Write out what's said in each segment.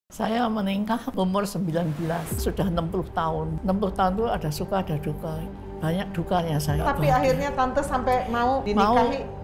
Saya menikah umur 19, sudah 60 tahun. 60 tahun itu ada suka, ada duka. Banyak dukanya saya. Tapi akhirnya tante sampai mau dinikahi?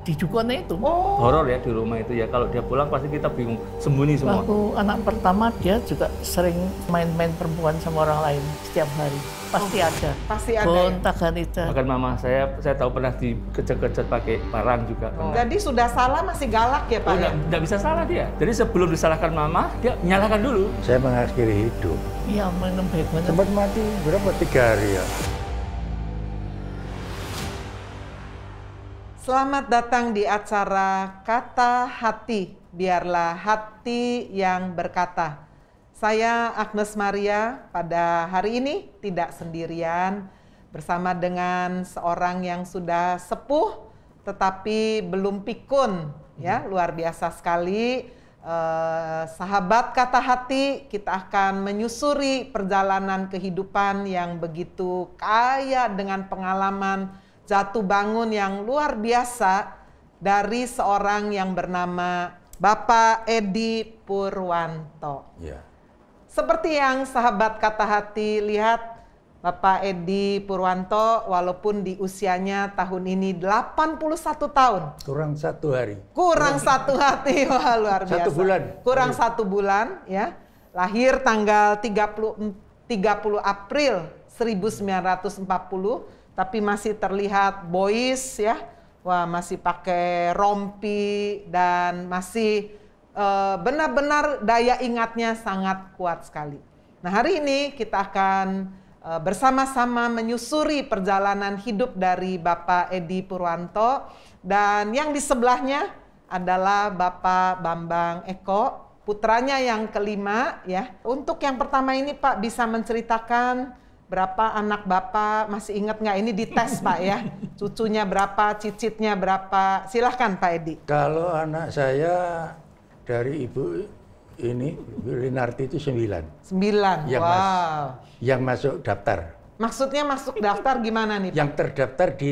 Di Dukun itu. Oh. Horor ya di rumah itu ya. Kalau dia pulang pasti kita bingung, sembunyi semua. Waktu anak pertama dia juga sering main-main perempuan sama orang lain setiap hari. Pasti ada. Pasti ada. Gonta-ganti. Bahkan mama saya tahu pernah dikejar-kejar pakai parang juga. Oh. Jadi sudah salah masih galak ya Pak? Oh, nggak bisa salah dia. Jadi sebelum disalahkan mama, dia menyalahkan dulu. Saya mengakhiri hidup. Iya, minum baik-baik. Sempat mati berapa? 3 hari ya. Selamat datang di acara Kata Hati, biarlah hati yang berkata. Saya Agnes Maria, pada hari ini tidak sendirian, bersama dengan seorang yang sudah sepuh tetapi belum pikun, ya, luar biasa sekali. Sahabat Kata Hati, kita akan menyusuri perjalanan kehidupan yang begitu kaya dengan pengalaman jatuh bangun yang luar biasa dari seorang yang bernama Bapak Edi Purwanto. Ya. Seperti yang sahabat Kata Hati lihat, Bapak Edi Purwanto walaupun di usianya tahun ini 81 tahun. Kurang 1 hari. Kurang 1 hati, wah luar biasa. 1 bulan. Kurang 1 bulan, ya. Lahir tanggal 30 April 1940. Tapi masih terlihat boys ya, wah masih pakai rompi dan masih benar-benar daya ingatnya sangat kuat sekali. Nah hari ini kita akan bersama-sama menyusuri perjalanan hidup dari Bapak Edi Purwanto dan yang di sebelahnya adalah Bapak Bambang Eko, putranya yang kelima ya. Untuk yang pertama ini Pak bisa menceritakan berapa anak Bapak, masih ingat nggak? Ini dites Pak ya, cucunya berapa, cicitnya berapa, silahkan Pak Edi. Kalau anak saya dari ibu ini, Ibu Linarti itu 9. 9, Yang wow. Yang masuk daftar. Maksudnya masuk daftar gimana nih Pak? Yang terdaftar di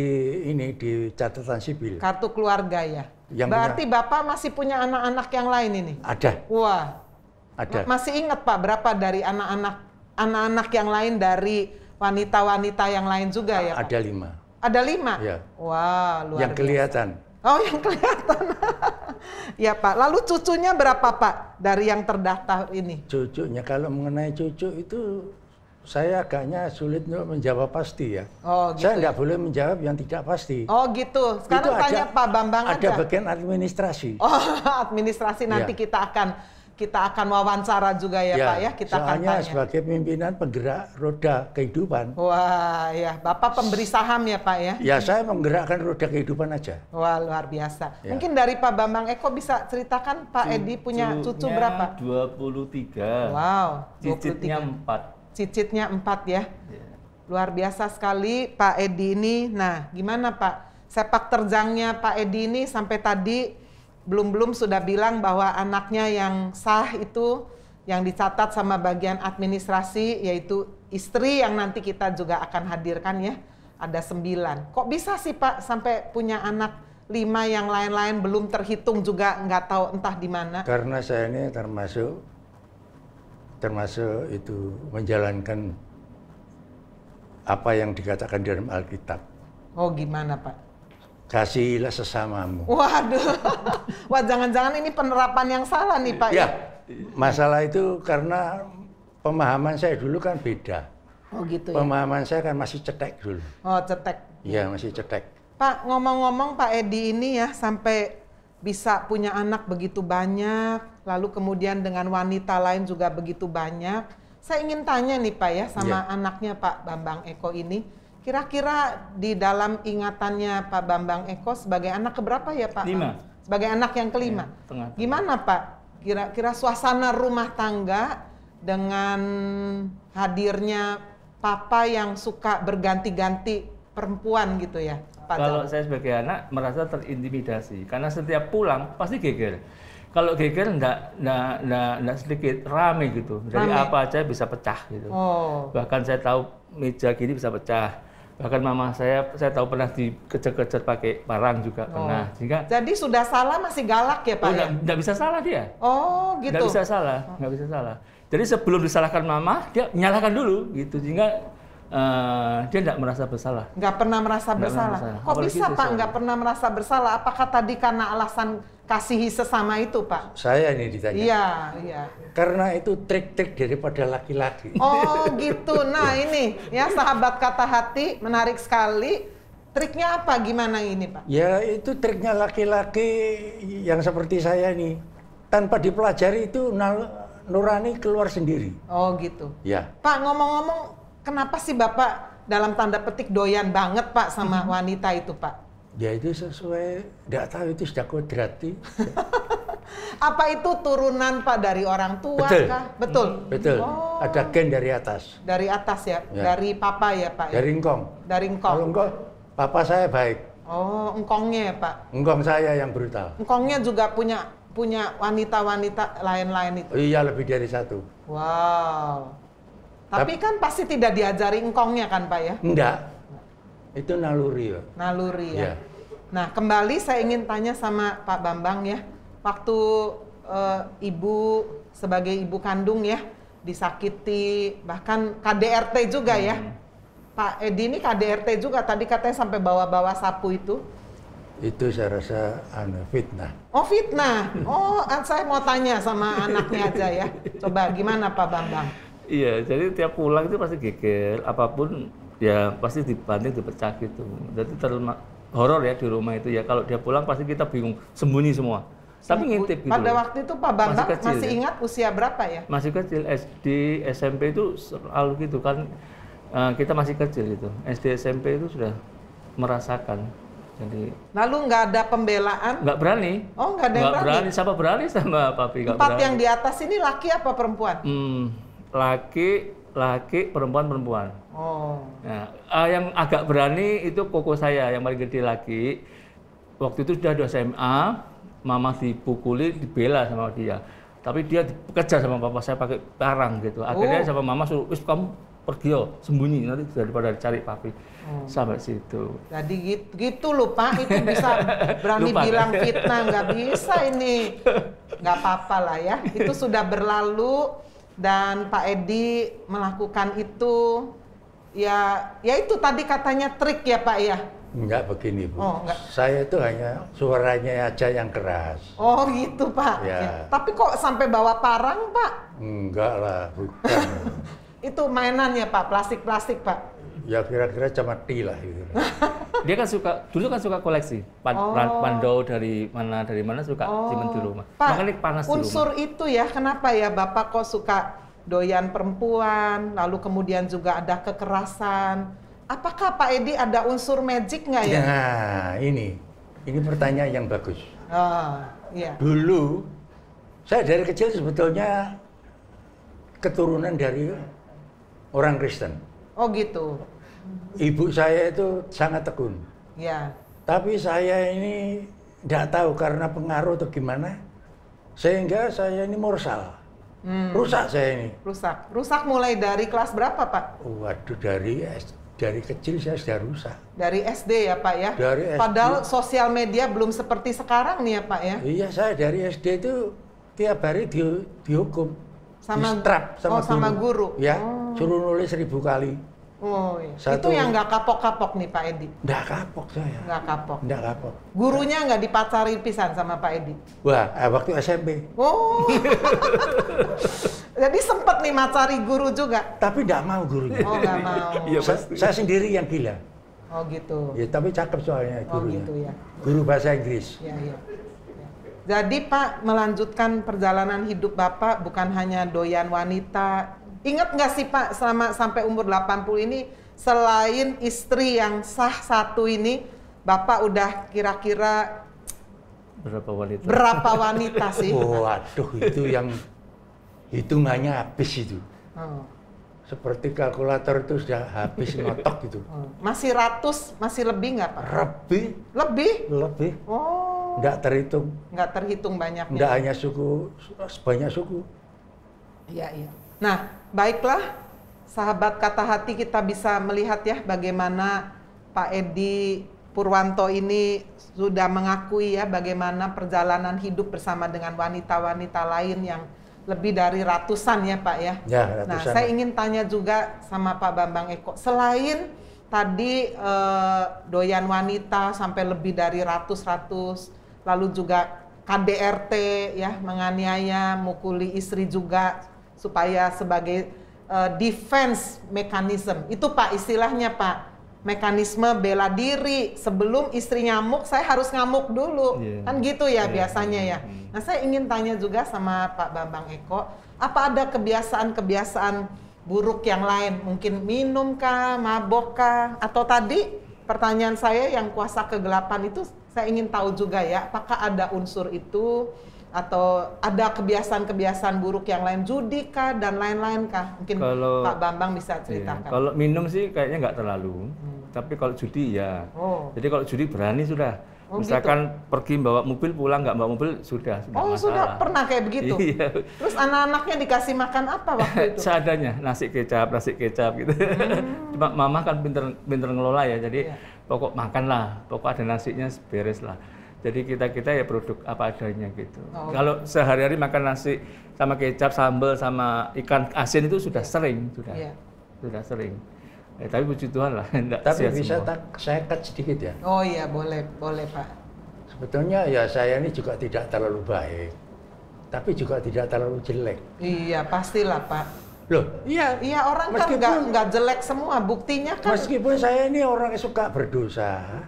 catatan sipil. Kartu keluarga ya? Yang berarti Bapak masih punya anak-anak yang lain ini? Ada. Wah, Ada. Masih ingat Pak berapa dari anak-anak yang lain dari wanita-wanita yang lain juga ya Pak? Ada 5. Ada 5? Ya. Wah, luar Yang biasa. kelihatan. Oh, yang kelihatan. Ya Pak, lalu cucunya berapa Pak dari yang terdaftar ini? Cucunya, kalau mengenai cucu itu saya agaknya sulit untuk menjawab pasti ya. Oh, gitu. Saya nggak boleh menjawab yang tidak pasti. Oh gitu, sekarang Itu tanya Pak Bambang ada aja. bagian administrasi. Oh, administrasi nanti Ya. kita akan wawancara juga ya Pak ya, kita akan soalnya tanya. sebagai pimpinan penggerak roda kehidupan. Wah ya, Bapak pemberi saham ya Pak ya? Ya saya menggerakkan roda kehidupan aja. Wah luar biasa. Ya. Mungkin dari Pak Bambang Eko bisa ceritakan Pak Edi punya cucu berapa? 23. Wow, Cicitnya 23. 4. Cicitnya 4 ya. Luar biasa sekali Pak Edi ini. Nah gimana Pak, sepak terjangnya Pak Edi ini sampai tadi belum sudah bilang bahwa anaknya yang sah itu yang dicatat sama bagian administrasi yaitu istri yang nanti kita juga akan hadirkan ya, ada 9. Kok bisa sih Pak sampai punya anak 5 yang lain-lain belum terhitung juga, nggak tahu entah di mana? Karena saya ini termasuk itu menjalankan apa yang dikatakan dalam Alkitab. Oh gimana Pak? Kasihilah sesamamu. Waduh, wah jangan-jangan ini penerapan yang salah nih Pak Ya, masalah itu karena pemahaman saya dulu kan beda. Oh gitu ya? Pemahaman saya kan masih cetek dulu. Oh cetek. Iya, masih cetek. Pak, ngomong-ngomong Pak Edi ini ya sampai bisa punya anak begitu banyak, lalu kemudian dengan wanita lain juga begitu banyak. Saya ingin tanya nih Pak ya sama anaknya Pak Bambang Eko ini. Kira-kira di dalam ingatannya Pak Bambang Eko sebagai anak keberapa ya Pak? 5. Sebagai anak yang kelima. Ya, tengah. Gimana Pak? Kira-kira suasana rumah tangga dengan hadirnya papa yang suka berganti-ganti perempuan gitu ya? Pak Kalau Jal. saya sebagai anak merasa terintimidasi karena setiap pulang pasti geger. Kalau geger enggak sedikit rame gitu. Dari Rame. apa aja bisa pecah gitu. Oh. Bahkan saya tahu meja gini bisa pecah. Bahkan mama saya tahu pernah dikejar-kejar pakai parang juga pernah. Sehingga jadi sudah salah masih galak ya Pak ya? Nggak bisa salah dia. Oh gitu. Nggak bisa salah. Jadi sebelum disalahkan mama, dia menyalahkan dulu gitu. Sehingga dia nggak merasa bersalah. Nggak pernah merasa bersalah. Kok apalagi bisa Pak nggak pernah merasa bersalah? Apakah tadi karena alasan kasihi sesama itu Pak? Saya ini ditanya. Iya. Karena itu trik-trik daripada laki-laki. Oh gitu. Nah ini ya sahabat kata hati, menarik sekali. Triknya apa? Gimana ini Pak? Ya itu triknya laki-laki yang seperti saya ini. Tanpa dipelajari itu nurani keluar sendiri. Oh gitu. Ya. Pak ngomong-ngomong, kenapa sih Bapak dalam tanda petik doyan banget Pak sama wanita itu Pak? Ya itu sesuai, tidak tahu itu sudah kodrati. Apa itu turunan Pak dari orang tua Betul. kah? Betul. Betul. Oh. Ada gen dari atas. Dari atas ya? Ya. Dari papa ya Pak? Dari engkong. Dari engkong. Kalau engkong, papa saya baik. Oh, engkongnya ya Pak? Engkong saya yang brutal. Engkongnya juga punya wanita-wanita lain-lain itu? Oh, iya, lebih dari satu. Wow. Tapi kan pasti tidak diajari engkongnya kan Pak ya? Enggak. Itu naluri. Pak. Naluri ya. Ya. Nah, kembali saya ingin tanya sama Pak Bambang ya. Waktu ibu sebagai ibu kandung ya disakiti, bahkan KDRT juga ya. Pak Edi ini KDRT juga, tadi katanya sampai bawa-bawa sapu itu. Itu saya rasa fitnah. Oh fitnah. Oh saya mau tanya sama anaknya aja ya. Coba gimana Pak Bambang? Iya, jadi tiap pulang itu pasti geger, apapun ya pasti dibanting, dipecah gitu. Jadi terlalu horor ya di rumah itu ya. Kalau dia pulang pasti kita bingung, sembunyi semua. Tapi ngintip gitu. Pada loh. waktu itu Pak Bambang masih ya. ingat usia berapa ya? Masih kecil, SD, SMP itu selalu gitu kan. Kita masih kecil itu. SD, SMP itu sudah merasakan. Jadi lalu nggak ada pembelaan? nggak berani. Oh nggak ada yang berani? Siapa berani sama papi? Nggak 4 berani. yang di atas ini laki apa perempuan? Laki, perempuan. Oh. Nah, yang agak berani itu koko saya, yang paling gede laki. Waktu itu sudah 2 SMA, mama dipukuli, dibela sama dia. Tapi dia dikejar sama papa saya pakai parang gitu. Akhirnya sama mama suruh, "Wis kamu pergi yo, sembunyi nanti daripada cari papi." Sampai situ. Jadi gitu loh Pak, itu bisa berani Lupa, bilang kan? fitnah, nggak bisa ini. Nggak apa-apa lah ya, itu sudah berlalu. Dan Pak Edi melakukan itu, ya itu tadi katanya trik ya Pak ya? Enggak begini Bu. Oh, enggak. Saya itu hanya suaranya aja yang keras. Oh gitu Pak. Ya. Tapi kok sampai bawa parang Pak? Enggak lah, bukan. Itu mainan ya Pak, plastik-plastik Pak? Ya kira-kira camati lah gitu. Dia kan dulu kan suka koleksi pandau dari mana suka simpen di rumah. Pak, Makanya panas di rumah. unsur itu ya, kenapa ya Bapak kok suka doyan perempuan, lalu kemudian juga ada kekerasan. Apakah Pak Edi ada unsur magic nggak ya? Nah, ini pertanyaan yang bagus. Oh, iya. Dulu saya dari kecil sebetulnya keturunan dari orang Kristen. Oh gitu. Ibu saya itu sangat tekun. Ya. Tapi saya ini tidak tahu karena pengaruh atau gimana, sehingga saya ini morsal. Rusak saya ini. Rusak mulai dari kelas berapa Pak? Waduh, dari kecil saya sudah rusak. Dari SD ya Pak ya? Dari SD. Padahal sosial media belum seperti sekarang nih ya Pak ya? Iya, saya dari SD itu tiap hari dihukum. Sama Distrap sama guru. Ya, suruh nulis 1000 kali. Oh iya. Satu- Itu yang nggak kapok-kapok nih Pak Edi? Nggak kapok saya. Nggak kapok. Nggak kapok. Gurunya nggak dipacari pisan sama Pak Edi? Wah, waktu SMP. Oh. Jadi sempet nih macari guru juga? Tapi nggak mau gurunya. Oh nggak mau. Iya, Saya sendiri yang gila. Oh gitu. Ya, tapi cakep soalnya Oh gurunya. gitu ya. Guru bahasa Inggris. Ya, ya. Jadi Pak, melanjutkan perjalanan hidup Bapak bukan hanya doyan wanita. Ingat nggak sih Pak, selama sampai umur 80 ini, selain istri yang sah satu ini, Bapak udah kira-kira berapa wanita sih? Waduh, itu yang hitungannya habis itu. Oh. Seperti kalkulator itu sudah habis ngotok gitu. Oh. Masih ratus, masih lebih nggak Pak? Lebih, Lebih? Oh. nggak terhitung. Nggak terhitung banyaknya. Nggak hanya suku, sebanyak suku. Iya, iya. Nah, baiklah. sahabat Kata Hati, kita bisa melihat ya bagaimana Pak Edi Purwanto ini sudah mengakui ya bagaimana perjalanan hidup bersama dengan wanita-wanita lain yang lebih dari ratusan ya Pak ya. Ya, ratusan. Nah, saya ingin tanya juga sama Pak Bambang Eko, selain tadi doyan wanita sampai lebih dari ratus-ratus, lalu juga KDRT ya, menganiaya, mukuli istri juga supaya sebagai defense mechanism. Itu Pak istilahnya Pak. Mekanisme bela diri, sebelum istri ngamuk saya harus ngamuk dulu, kan gitu ya biasanya ya. Nah, saya ingin tanya juga sama Pak Bambang Eko, apa ada kebiasaan-kebiasaan buruk yang lain, mungkin minum kah, mabok kah, atau tadi pertanyaan saya yang kuasa kegelapan itu saya ingin tahu juga ya, apakah ada unsur itu atau ada kebiasaan-kebiasaan buruk yang lain, judi kah dan lain-lain kah? Mungkin kalau, Pak Bambang bisa ceritakan. Kalau minum sih kayaknya nggak terlalu, tapi kalau judi ya. Jadi kalau judi berani sudah. Misalkan gitu? Pergi bawa mobil, pulang nggak bawa mobil sudah masalah. Sudah pernah kayak begitu? Iya. Terus anak-anaknya dikasih makan apa waktu itu? Seadanya, nasi kecap gitu. Cuma mama kan pinter ngelola ya, jadi pokok makan lah, pokok ada nasinya beres lah. Jadi kita ya produk apa adanya gitu. Kalau sehari-hari makan nasi sama kecap, sambal, sama ikan asin itu sudah sering, sudah sering. Tapi puji Tuhan lah, tapi bisa saya cut sedikit ya? Oh iya, boleh Pak. Sebetulnya ya saya ini juga tidak terlalu baik, tapi juga tidak terlalu jelek. Iya, pastilah Pak. Loh, iya orang kan nggak jelek semua, buktinya kan. Meskipun saya ini orang yang suka berdosa,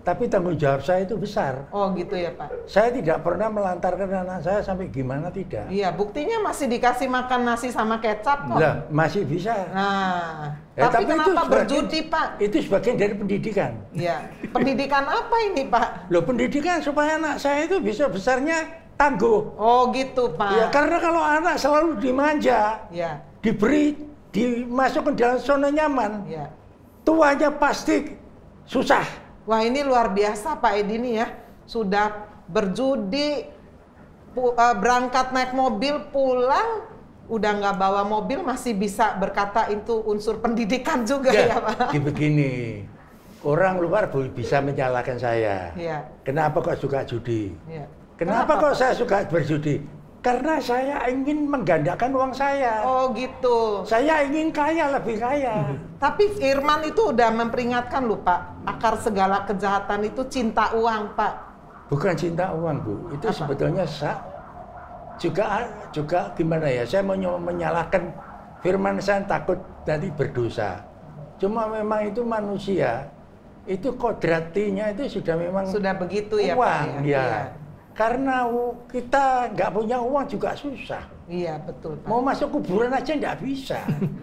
tapi tanggung jawab saya itu besar. Oh gitu ya Pak. Saya tidak pernah melantarkan anak saya sampai gimana, tidak. Iya, buktinya masih dikasih makan nasi sama kecap kok. Lah, masih bisa. Nah, tapi kenapa berjudi Pak? Itu sebagian dari pendidikan. Iya, pendidikan apa ini Pak? Loh, pendidikan supaya anak saya itu bisa besarnya tangguh. Oh gitu Pak. Ya, karena kalau anak selalu dimanja, diberi, dimasukkan dalam zona nyaman, tuanya pasti susah. Wah, ini luar biasa Pak Edi nih ya. Sudah berjudi, berangkat naik mobil, pulang udah nggak bawa mobil, masih bisa berkata itu unsur pendidikan juga ya Pak. Begini, orang luar bisa menyalahkan saya. Kenapa kok suka judi? Kenapa kok saya suka berjudi? Karena saya ingin menggandakan uang saya. Oh gitu. Saya ingin kaya, lebih kaya. Tapi Firman itu udah memperingatkan loh Pak, akar segala kejahatan itu cinta uang Pak. Bukan cinta uang Bu, itu sebetulnya juga gimana ya, saya mau menyalahkan Firman, saya takut nanti berdosa. Cuma memang itu manusia, itu kodratinya itu sudah begitu ya Pak. Ya. Karena kita nggak punya uang juga susah. Iya betul Pak. Mau masuk kuburan aja nggak bisa.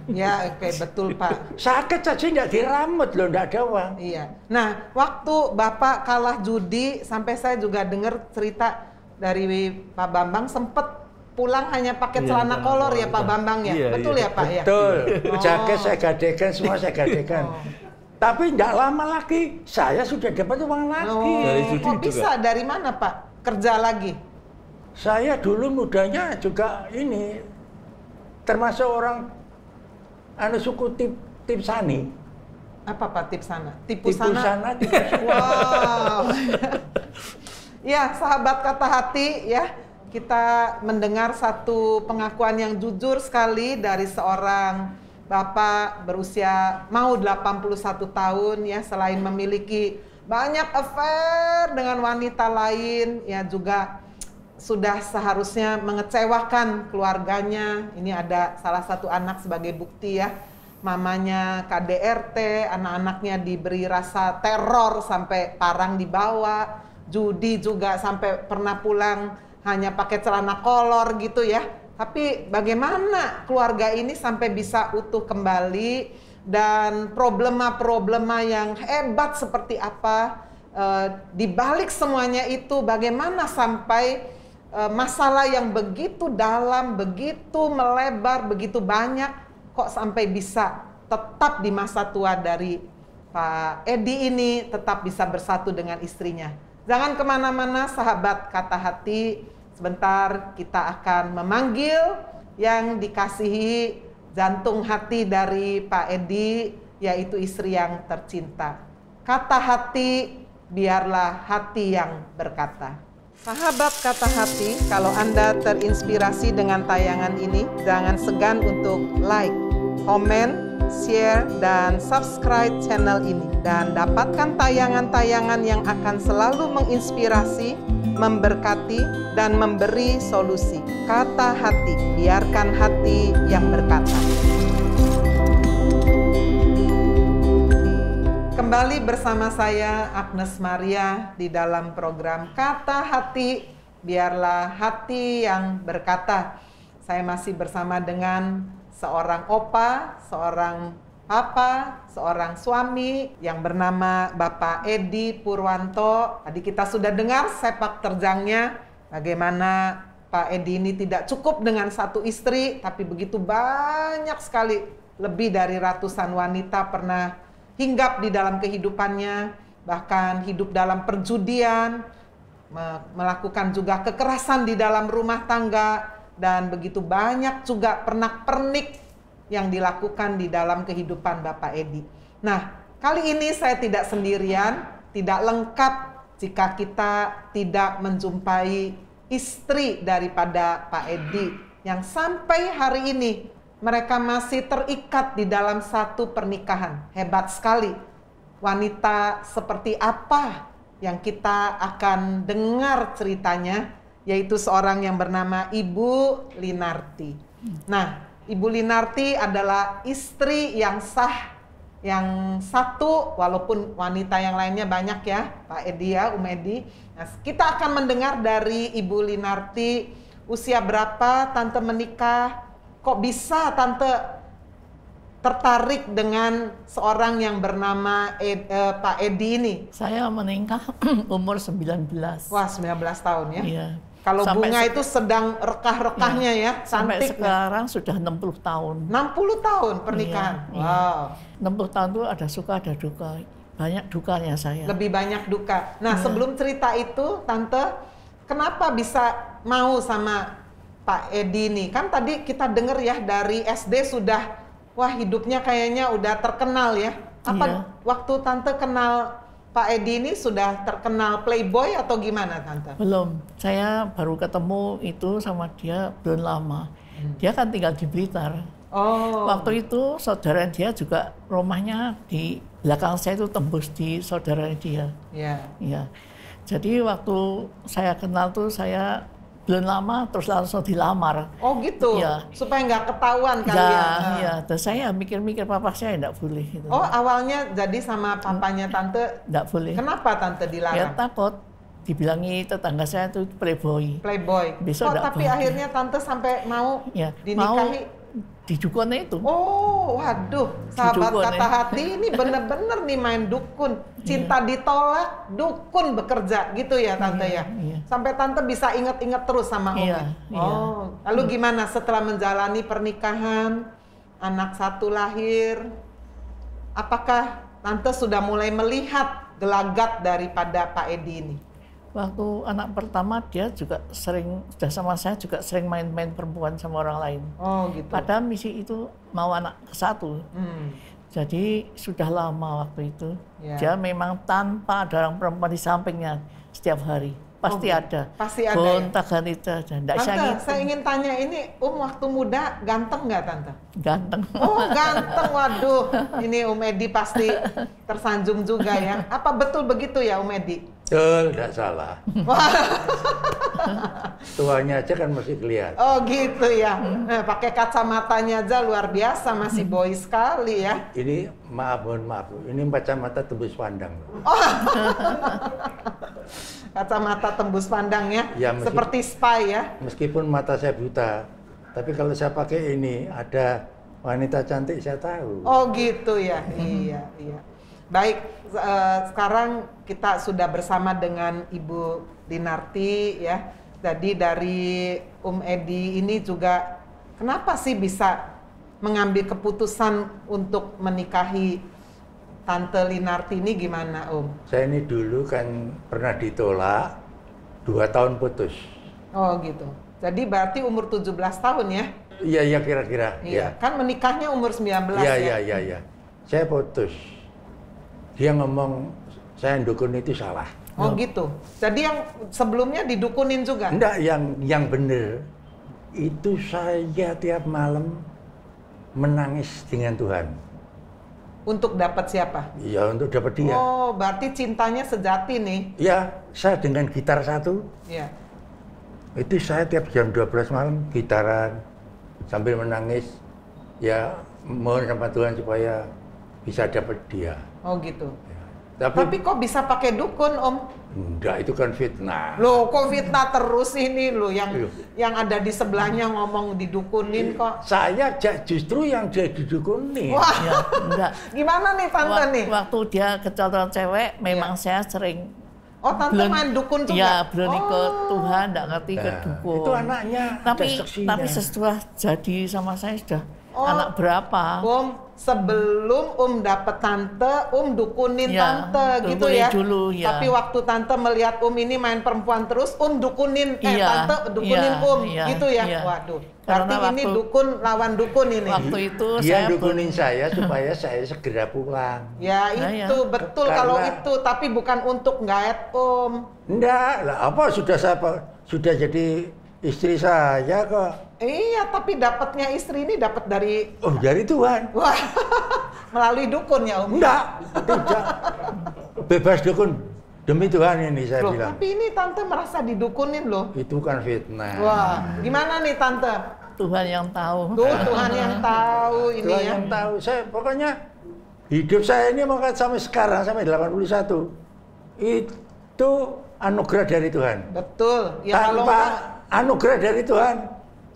Ya oke, betul Pak. Sakit saja nggak diramut loh, nggak ada uang. Iya. Nah, waktu Bapak kalah judi, sampai saya juga dengar cerita dari Pak Bambang sempet pulang hanya pakai celana kolor ya Pak Bambang ya. Betul ya Pak ya. Betul. Jaket saya gadekan, semua saya gadekan. Tapi nggak lama lagi saya sudah dapat uang lagi. Dari judi kok bisa? juga. Dari mana Pak? Kerja lagi? Saya dulu mudanya juga ini termasuk orang suku Tipsani. Apa Pak Tipsana? Tipu sana. Wow. Ya, sahabat Kata Hati ya, kita mendengar satu pengakuan yang jujur sekali dari seorang Bapak berusia mau 81 tahun ya, selain memiliki banyak affair dengan wanita lain, ya juga sudah seharusnya mengecewakan keluarganya. Ini ada salah satu anak sebagai bukti ya. Mamanya KDRT, anak-anaknya diberi rasa teror sampai parang dibawa. Judi juga sampai pernah pulang hanya pakai celana kolor gitu ya. Tapi bagaimana keluarga ini sampai bisa utuh kembali? Dan problema-problema yang hebat seperti apa di balik semuanya itu, bagaimana sampai masalah yang begitu dalam, begitu melebar, begitu banyak, kok sampai bisa tetap di masa tua dari Pak Edi ini tetap bisa bersatu dengan istrinya. Jangan kemana-mana sahabat Kata Hati, sebentar kita akan memanggil yang dikasihi jantung hati dari Pak Edi, yaitu istri yang tercinta. Kata hati, biarlah hati yang berkata. Sahabat Kata Hati, kalau Anda terinspirasi dengan tayangan ini, jangan segan untuk like, komen, share, dan subscribe channel ini. Dan dapatkan tayangan-tayangan yang akan selalu menginspirasi, memberkati, dan memberi solusi. Kata Hati, biarkan hati yang berkata. Kembali bersama saya Agnes Maria di dalam program Kata Hati, biarlah hati yang berkata. Saya masih bersama dengan seorang opa, seorang papa, seorang suami yang bernama Bapak Edi Purwanto. Tadi kita sudah dengar sepak terjangnya, bagaimana Pak Edi ini tidak cukup dengan satu istri, tapi begitu banyak sekali, lebih dari ratusan wanita pernah hinggap di dalam kehidupannya, bahkan hidup dalam perjudian, melakukan juga kekerasan di dalam rumah tangga, dan begitu banyak juga pernak-pernik yang dilakukan di dalam kehidupan Bapak Edi. Nah, kali ini saya tidak sendirian, tidak lengkap jika kita tidak menjumpai istri daripada Pak Edi yang sampai hari ini mereka masih terikat di dalam satu pernikahan. Hebat sekali. Wanita seperti apa yang kita akan dengar ceritanya, yaitu seorang yang bernama Ibu Linarti. Nah, Ibu Linarti adalah istri yang sah, yang satu, walaupun wanita yang lainnya banyak ya, Pak Edi ya, Edi. Nah, kita akan mendengar dari Ibu Linarti, usia berapa Tante menikah, kok bisa Tante tertarik dengan seorang yang bernama Pak Edi ini? Saya menikah umur 19. Wah, 19 tahun ya? Iya. Kalau bunga itu sedang rekah-rekahnya ya, sampai cantik. Sekarang sudah 60 tahun. 60 tahun pernikahan? Iya, Wow. 60 tahun itu ada suka, ada duka. Banyak dukanya saya. Lebih banyak duka. Nah, sebelum cerita itu, Tante, kenapa bisa mau sama Pak Edi ini? Kan tadi kita dengar ya, dari SD sudah, wah hidupnya kayaknya udah terkenal ya. Apa waktu Tante kenal Pak Edi ini sudah terkenal playboy atau gimana Tante? Belum, saya baru ketemu itu sama dia belum lama. Dia kan tinggal di Blitar. Oh. Waktu itu saudara dia juga rumahnya di belakang saya itu tembus di saudara dia. Iya. Iya. Jadi waktu saya kenal tuh saya belum lama terus langsung dilamar. Oh gitu? Ya. Supaya nggak ketahuan kali ya. ya? Iya, dan saya mikir-mikir papa saya enggak boleh. Gitu. Oh awalnya jadi sama papanya Tante? Enggak boleh. Kenapa Tante dilarang? Ya takut, dibilangi tetangga saya itu playboy. Playboy? Besok tapi boleh. Akhirnya Tante sampai mau dinikahi? Mau di dukunnya itu. Oh waduh, sahabat Kata Hati ini bener-bener nih main dukun. Cinta ditolak, dukun bekerja gitu ya Tante ya? Iya. Sampai Tante bisa inget-inget terus sama Umi. Oh, lalu gimana setelah menjalani pernikahan, anak satu lahir, apakah Tante sudah mulai melihat gelagat daripada Pak Edi ini? Waktu anak pertama dia juga sering, sudah sama saya juga sering main-main perempuan sama orang lain. Oh gitu. Padahal misi itu mau anak ke satu. Jadi sudah lama waktu itu. Dia memang tanpa ada orang perempuan di sampingnya setiap hari. Pasti ada. Pasti ada. Gonta-ganti itu aja. Tante, saya ingin tanya ini, waktu muda ganteng nggak Tante? Ganteng. Oh ganteng, waduh. Ini Edi pasti tersanjung juga ya. Apa betul begitu ya Edi? Betul, tidak salah. Tuanya aja kan masih kelihatan. Oh gitu ya. Pakai kacamatanya aja luar biasa, masih boy sekali ya. Ini mohon maaf, ini kacamata tembus pandang. Oh. Kacamata tembus pandang ya, seperti spy ya. Meskipun mata saya buta, tapi kalau saya pakai ini ada wanita cantik saya tahu. Oh gitu ya, iya. Baik, sekarang kita sudah bersama dengan Ibu Linarti ya. Jadi dari Edi ini juga, kenapa sih bisa mengambil keputusan untuk menikahi Tante Linarti ini gimana Saya ini dulu kan pernah ditolak, 2 tahun putus. Oh gitu. Jadi berarti umur 17 tahun ya? Iya kira-kira. Iya. Kan menikahnya umur 19 ya? Iya. Saya putus. Dia ngomong saya dukun itu salah. Oh gitu. Jadi yang sebelumnya didukunin juga? Enggak, yang bener itu saya tiap malam menangis dengan Tuhan. Untuk dapat siapa? Iya, untuk dapat dia. Oh, berarti cintanya sejati nih? Iya, saya dengan gitar satu. Iya. Itu saya tiap jam 12 malam gitaran sambil menangis. Ya, mohon sama Tuhan supaya bisa dapat dia. Oh gitu. Ya. Tapi kok bisa pakai dukun, Om? Enggak, itu kan fitnah. Loh, kok fitnah terus ini loh yang ada di sebelahnya ngomong didukunin kok. Saya justru yang jadi didukunin. Wah, Ya, enggak. gimana nih Tante nih? Waktu dia kecolongan cewek, memang saya sering. Oh, Tante main dukun juga? Ya, belum ikut Tuhan, enggak ngerti ke dukun. Itu anaknya. Tapi setelah jadi sama saya sudah anak berapa? Sebelum dapat Tante, dukunin Tante gitu ya. Dulu, ya. Tapi waktu Tante melihat ini main perempuan terus, dukunin Tante dukunin gitu ya. Waduh. Berarti ini dukun lawan dukun ini. Waktu itu dia dukunin saya supaya saya segera pulang. Ya itu betul kalau itu, tapi bukan untuk nggaet Enggak, lah apa sudah jadi istri saya kok. Iya, tapi dapatnya istri ini dapat dari dari Tuhan. Wah, melalui dukun ya, Om? Enggak, tidak. Bebas dukun. Demi Tuhan ini saya bilang. Tapi ini Tante merasa didukunin loh. Itu kan fitnah. Wah, gimana nih Tante? Tuhan yang tahu. Tuhan yang tahu ini Tuhan ya. yang tahu. Saya pokoknya hidup saya ini mau sampai sekarang sampai 81 itu anugerah dari Tuhan. Betul. Ya, tanpa anugerah dari Tuhan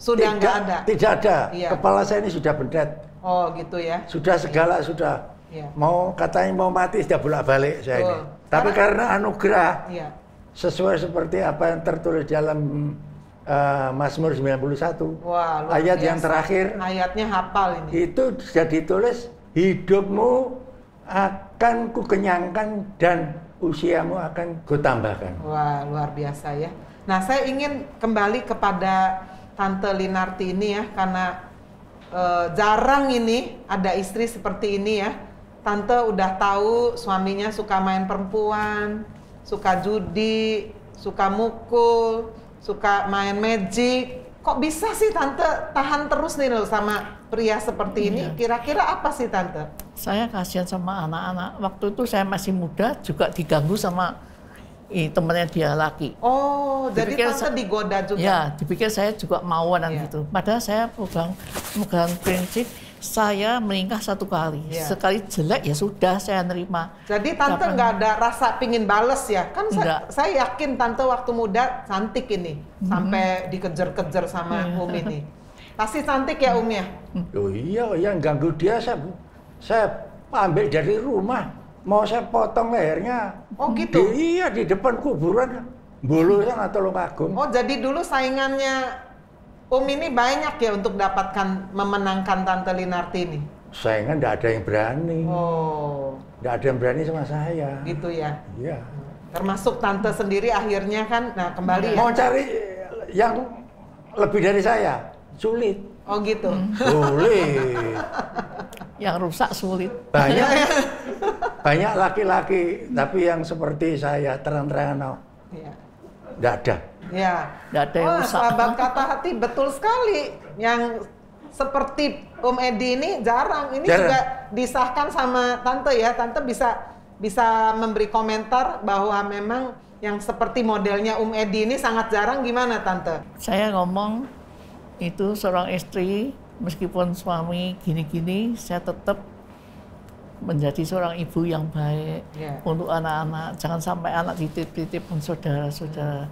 sudah nggak ada. Tidak ada. Iya. Kepala saya ini sudah bendet. Oh gitu ya. Sudah segala sudah. Iya. Mau katanya mau mati sudah bolak-balik saya ini. Tapi karena anugerah sesuai seperti apa yang tertulis dalam Mazmur 91. Wah, ayat biasa. Yang terakhir. Ayatnya hafal ini. Itu sudah ditulis, hidupmu akan kukenyangkan dan usiamu akan kutambahkan. Wah, luar biasa ya. Nah, saya ingin kembali kepada Tante Linarti ini ya, karena jarang ini ada istri seperti ini ya. Tante udah tahu suaminya suka main perempuan, suka judi, suka mukul, suka main magic. Kok bisa sih Tante tahan terus nih loh sama pria seperti ini? Kira-kira apa sih Tante? Saya kasihan sama anak-anak. Waktu itu saya masih muda juga diganggu sama temannya dia laki. Oh, jadi Tante digoda juga? Ya, dipikir saya juga mauan gitu. Padahal saya pegang prinsip saya menikah 1 kali. Sekali jelek ya sudah saya nerima. Jadi Tante nggak ada rasa pingin bales ya? Kan saya yakin Tante waktu muda cantik ini. Sampai dikejar-kejar sama ini. Pasti cantik ya ya? Oh iya, yang ganggu dia saya ambil dari rumah. Mau saya potong lehernya. Oh gitu? Iya, di depan kuburan. Bulusnya nggak tolong agung. Oh jadi dulu saingannya ini banyak ya untuk memenangkan Tante Linarti ini? Saingan nggak ada yang berani. Oh. Nggak ada yang berani sama saya. Gitu ya? Iya. Termasuk Tante sendiri akhirnya kan, kembali mau cari yang lebih dari saya, sulit. Oh gitu? Sulit. Yang rusak sulit. Banyak laki-laki, tapi yang seperti saya terang-terangan nggak ada. Ya. Nggak ada yang rusak. Sahabat Kata Hati betul sekali. Yang seperti Om Edi ini jarang. Ini juga disahkan sama Tante ya. Tante bisa memberi komentar bahwa memang yang seperti modelnya Om Edi ini sangat jarang. Gimana Tante? Saya ngomong itu seorang istri, meskipun suami gini-gini, saya tetap menjadi seorang ibu yang baik untuk anak-anak. Jangan sampai anak dititip-titip pun saudara-saudara.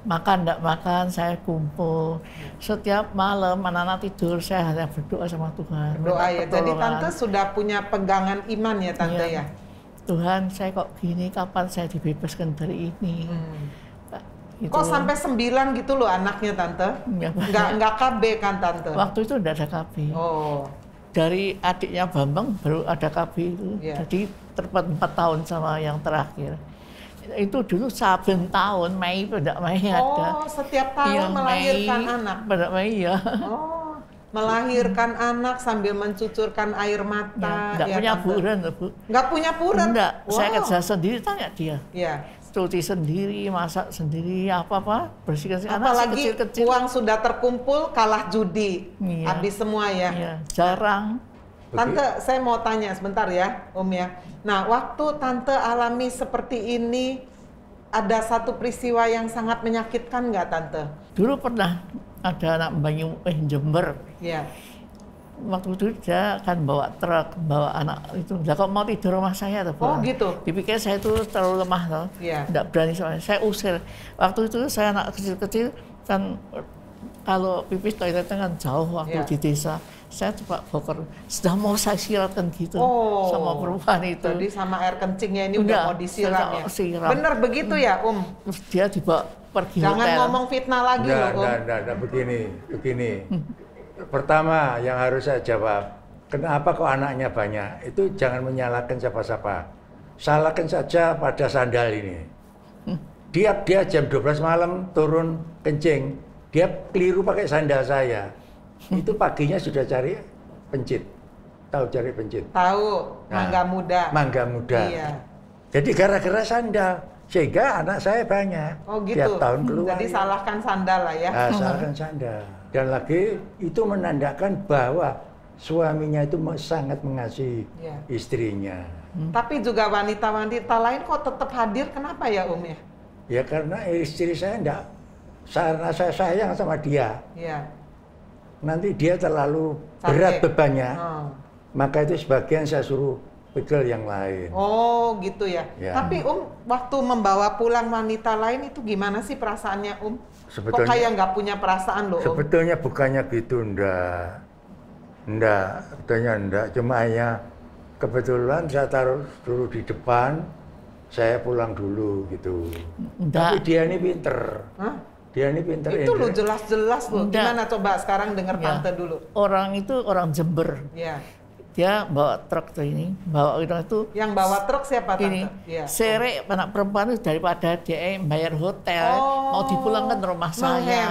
Makan enggak makan, saya kumpul. Setiap malam anak-anak tidur, saya hanya berdoa sama Tuhan. Doa ya, jadi Tante sudah punya pegangan iman ya Tante ya? Tuhan, saya kok gini, kapan saya dibebaskan dari ini? Gitu. Kok sampai 9 gitu loh anaknya Tante? Nggak KB kan Tante? Waktu itu enggak ada KB. Oh. Dari adiknya Bambang baru ada KB itu. Jadi terdapat 4 tahun sama yang terakhir. Itu dulu saben tahun Mei, pada Mei ada. Oh, setiap tahun melahirkan anak. Pada Mei ya. Oh, melahirkan anak sambil mencucurkan air mata. Nggak punya buran, Bu. Nggak punya buran? Enggak, saya kerja sendiri, tanya dia. Iya. Cuci sendiri, masak sendiri, apa-apa, bersihkan anak apalagi kecil-kecil. Uang sudah terkumpul, kalah judi. Habis semua ya. Iya, jarang. Tante, saya mau tanya sebentar ya, Om ya. Nah, waktu Tante alami seperti ini, ada satu peristiwa yang sangat menyakitkan nggak, Tante? Dulu pernah ada anak Jember. Iya. Waktu itu dia akan bawa truk, bawa anak itu. Lah kok mau tidur rumah saya tuh, Oh gitu. Dipikir saya itu terlalu lemah loh. Iya. Nggak berani soalnya. Saya usir. Waktu itu saya anak kecil-kecil kan kalau pipis toiletnya kan jauh waktu di desa. Saya coba boker, sudah mau saya siratkan gitu sama perempuan itu. Jadi sama air kencingnya ini udah mau disiram ya? Siram. Bener begitu ya, Terus dia dibawa pergi Jangan hotel. ngomong fitnah lagi loh, Enggak, begini. Pertama yang harus saya jawab, kenapa kok anaknya banyak? Itu jangan menyalahkan siapa-siapa. Salahkan saja pada sandal ini. Dia jam 12 malam turun kencing, dia keliru pakai sandal saya. Itu paginya sudah cari pencit. Tahu cari pencit? Tahu, mangga muda. Mangga muda. Iya. Jadi gara-gara sandal, sehingga anak saya banyak. Oh gitu. Tiap tahun keluar. Jadi salahkan sandal lah ya. Salahkan sandal. Dan lagi itu menandakan bahwa suaminya itu sangat mengasihi istrinya. Tapi juga wanita-wanita lain kok tetap hadir, kenapa ya ya? Ya karena istri saya karena saya sayang sama dia. Iya. Nanti dia terlalu berat bebannya, maka itu sebagian saya suruh pikir yang lain. Oh gitu ya. Tapi waktu membawa pulang wanita lain itu gimana sih perasaannya Sebetulnya, kok kayak nggak punya perasaan loh Sebetulnya bukannya gitu, enggak, sebetulnya enggak. Cuma hanya kebetulan saya suruh di depan, saya pulang dulu gitu. Tapi dia ini pinter. Dia ini pintar. Itu lo jelas-jelas loh. Gimana coba sekarang dengar Tante dulu. Orang itu orang Jember. Iya. Dia bawa truk tuh ini, bawa itu. Yang bawa truk siapa Tante? Ini, Sere anak perempuan itu daripada dia bayar hotel, mau dipulangkan ke rumah saya.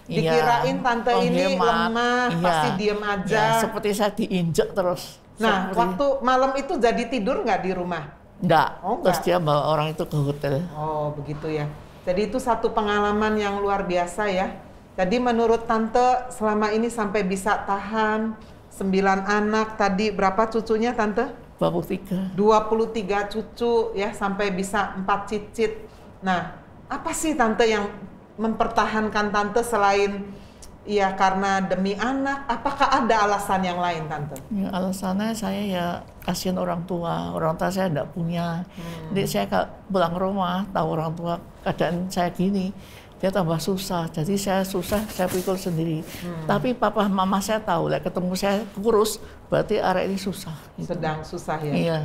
Dikirain Tante ini lemah, pasti diem aja. Ya, seperti saya diinjek terus. Nah, waktu malam itu jadi tidur nggak di rumah? Enggak. Terus dia bawa orang itu ke hotel. Oh, begitu ya. Jadi itu satu pengalaman yang luar biasa ya. Jadi menurut Tante selama ini sampai bisa tahan 9 anak, tadi berapa cucunya Tante? 23. 23 cucu ya, sampai bisa 4 cicit. Nah, apa sih Tante yang mempertahankan Tante selain ya karena demi anak? Apakah ada alasan yang lain Tante? Ya, alasannya saya ya kasihan orang tua saya enggak punya. Jadi saya pulang rumah tahu orang tua keadaan saya gini, dia tambah susah. Jadi saya susah, saya pikul sendiri. Tapi papa mama saya tahu, ketemu saya kurus, berarti arek ini susah. Gitu. Sedang susah ya? Iya.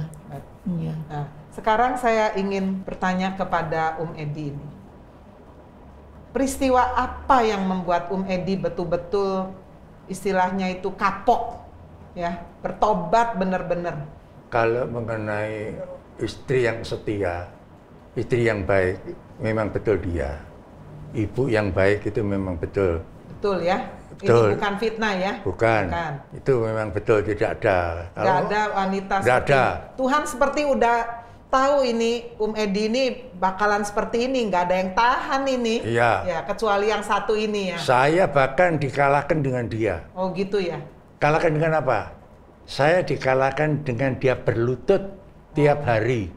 Nah, sekarang saya ingin bertanya kepada Edi ini. Peristiwa apa yang membuat Edi betul-betul istilahnya itu kapok, ya, bertobat benar-benar? Kalau mengenai istri yang setia, istri yang baik, memang betul dia. Ibu yang baik itu memang betul. Betul ya? Betul. Ini bukan fitnah ya? Bukan. Itu memang betul, tidak ada. Tidak ada wanita seperti ada. Tuhan seperti udah tahu ini Edi ini bakalan seperti ini, nggak ada yang tahan ini. Iya. Ya, kecuali yang satu ini ya. Saya bahkan dikalahkan dengan dia. Oh gitu ya? Kalahkan dengan apa? Saya dikalahkan dengan dia berlutut tiap hari.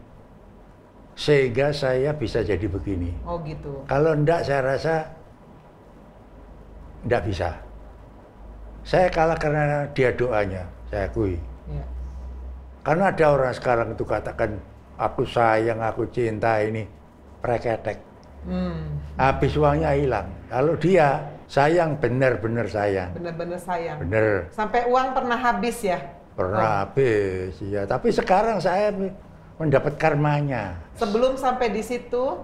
Sehingga saya bisa jadi begini. Oh gitu. Kalau enggak, saya rasa enggak bisa. Saya kalah karena dia doanya, saya akui. Ya. Karena ada orang sekarang itu katakan, aku sayang, aku cinta, ini preketek. Habis uangnya hilang. Kalau dia sayang, benar-benar sayang. Benar-benar sayang. Benar. Sampai uang pernah habis ya? Pernah habis, ya. Tapi sekarang saya mendapat karmanya. Sebelum sampai di situ,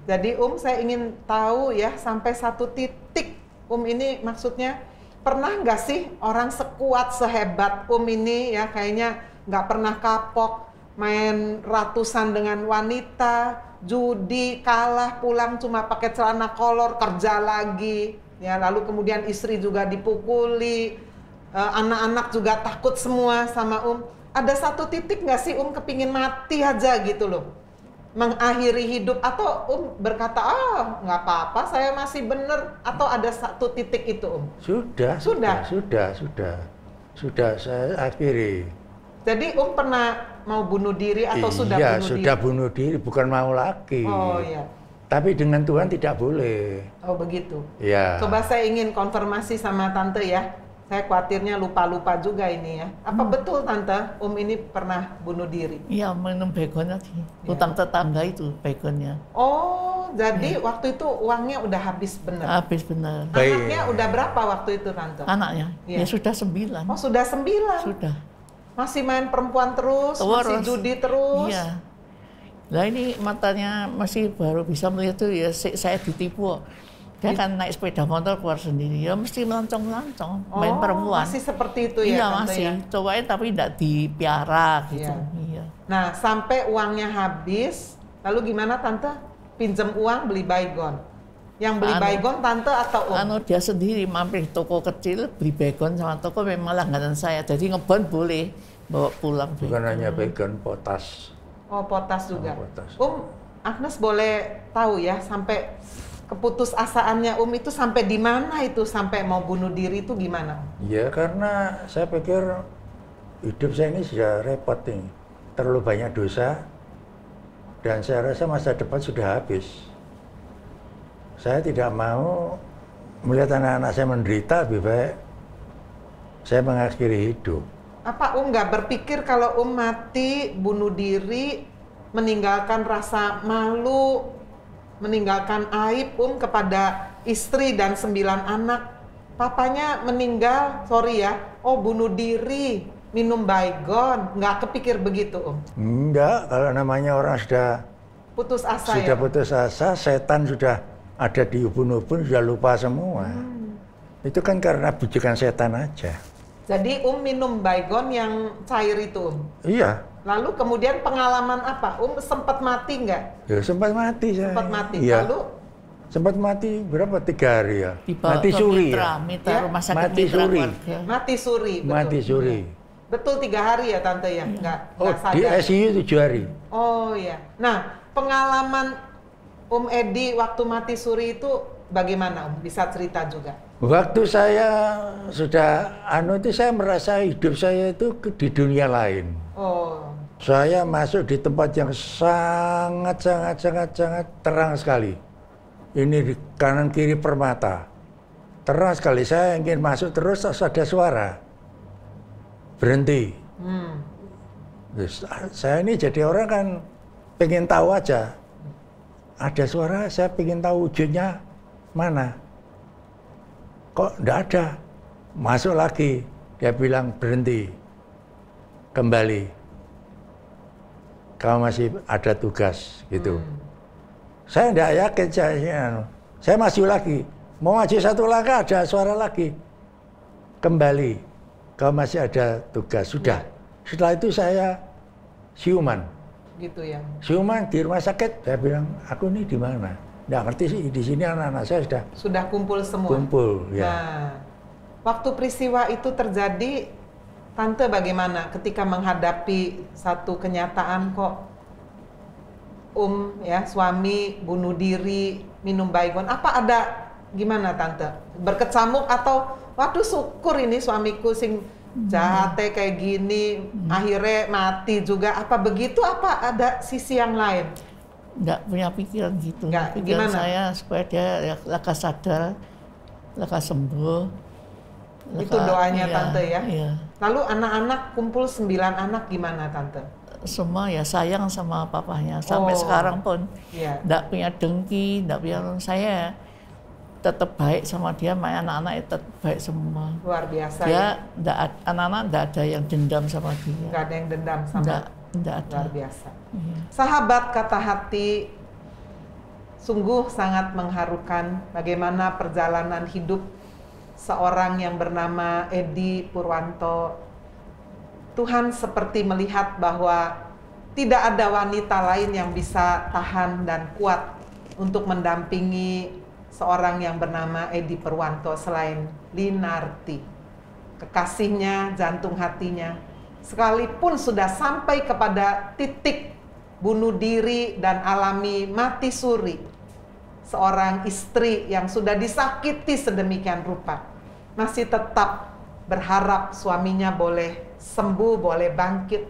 jadi saya ingin tahu ya, sampai satu titik ini maksudnya, pernah nggak sih orang sekuat, sehebat ini ya, kayaknya nggak pernah kapok, main ratusan dengan wanita, judi, kalah, pulang cuma pakai celana kolor, kerja lagi, ya. Lalu kemudian istri juga dipukuli, anak-anak juga takut semua sama Ada satu titik nggak sih kepingin mati aja gitu loh, mengakhiri hidup, atau berkata, nggak apa-apa, saya masih bener, atau ada satu titik itu Sudah saya akhiri. Jadi pernah mau bunuh diri atau sudah iya, bunuh diri? Iya, sudah bunuh diri, bukan mau lagi. Oh iya. Tapi dengan Tuhan tidak boleh. Oh begitu. Iya. Coba saya ingin konfirmasi sama Tante ya. Saya khawatirnya lupa-lupa juga ini ya. Apa betul Tante, ini pernah bunuh diri? Iya, minum baygon lagi. Utang tetangga itu baygonnya. Oh, jadi waktu itu uangnya udah habis benar? Habis benar. Anaknya udah berapa waktu itu Tante? Anaknya? Ya sudah 9. Oh sudah 9? Sudah. Masih main perempuan terus, masih judi terus? Iya. Nah ini matanya masih baru bisa melihat tuh ya, saya ditipu. Dia kan naik sepeda motor keluar sendiri, ya mesti melancong-melancong, main perempuan. Masih seperti itu ya? Iya masih, cobain tapi tidak dipiara gitu. Iya. Nah sampai uangnya habis, lalu gimana Tante? Pinjem uang beli baygon? Yang beli baygon Tante atau dia sendiri mampir toko kecil, beli baygon sama toko memang langganan saya, jadi ngebon boleh bawa pulang. Bukan hanya baygon, potas. Oh potas juga. Potas. Agnes boleh tahu ya sampai keputusasaannya itu sampai di mana itu, sampai mau bunuh diri itu gimana? Ya karena saya pikir hidup saya ini sudah repot nih, terlalu banyak dosa, dan saya rasa masa depan sudah habis. Saya tidak mau melihat anak-anak saya menderita, lebih baik saya mengakhiri hidup. Apa nggak berpikir kalau mati, bunuh diri, meninggalkan rasa malu, meninggalkan aib kepada istri dan 9 anak? Papanya meninggal, sorry ya, bunuh diri, minum baygon, nggak kepikir begitu Enggak, kalau namanya orang sudah putus asa sudah putus asa, setan sudah ada di ubun-ubun, sudah lupa semua. Itu kan karena bujukan setan aja. Jadi minum baygon yang cair itu Iya. Lalu kemudian pengalaman apa? Sempat mati nggak? Ya sempat mati saya. Sempat mati. Iya. Lalu? Sempat mati berapa? 3 hari ya. Mati suri Mitra rumah sakit mati suri. Mati suri. Betul. Mati suri. Betul 3 hari ya Tante ya? Nggak sadar. Di ICU 7 hari. Oh iya. Nah pengalaman Edi waktu mati suri itu bagaimana Bisa cerita juga? Waktu saya sudah itu saya merasa hidup saya itu di dunia lain. Oh. Saya masuk di tempat yang sangat terang sekali. Ini di kanan kiri permata. Terang sekali. Saya ingin masuk terus ada suara. Berhenti. Terus, saya ini jadi orang kan pengen tahu aja. Ada suara, saya pengen tahu wujudnya mana. Kok enggak ada? Masuk lagi. Dia bilang berhenti. Kembali. Kamu masih ada tugas gitu. Saya enggak yakin, saya maju lagi. Mau maju 1 langkah ada suara lagi. Kembali. Kamu masih ada tugas. Sudah. Setelah itu saya siuman. Gitu ya. Siuman di rumah sakit. Saya bilang, aku ini di mana? Nggak ngerti sih, di sini anak-anak saya sudah kumpul semua. Kumpul, ya. Nah, waktu peristiwa itu terjadi, Tante bagaimana ketika menghadapi satu kenyataan kok ya suami bunuh diri, minum baygon? Apa ada gimana Tante? Berkecamuk atau waduh syukur ini suamiku sing jahat kayak gini, akhirnya mati juga. Apa begitu? Apa ada sisi yang lain? Nggak punya pikiran gitu. Nggak, pikiran gimana? saya supaya dia lekas sadar, lekas sembuh. Itu doanya iya, Tante ya? Iya. Lalu anak-anak kumpul 9 anak gimana Tante? Semua ya sayang sama papahnya. Sampai sekarang pun nggak punya dengki, nggak punya. Saya tetap baik sama dia, sama anak-anak tetap baik semua. Luar biasa ya? Anak-anak nggak ada yang dendam sama dia. Nggak ada yang dendam sama dia? Nggak ada. Luar biasa. Sahabat Kata Hati, sungguh sangat mengharukan bagaimana perjalanan hidup seorang yang bernama Edi Purwanto. Tuhan seperti melihat bahwa Tidak ada wanita lain yang bisa tahan dan kuat untuk mendampingi seorang yang bernama Edi Purwanto selain Linarti. Kekasihnya, jantung hatinya, sekalipun sudah sampai kepada titik bunuh diri dan alami mati suri, seorang istri yang sudah disakiti sedemikian rupa, masih tetap berharap suaminya boleh sembuh, boleh bangkit,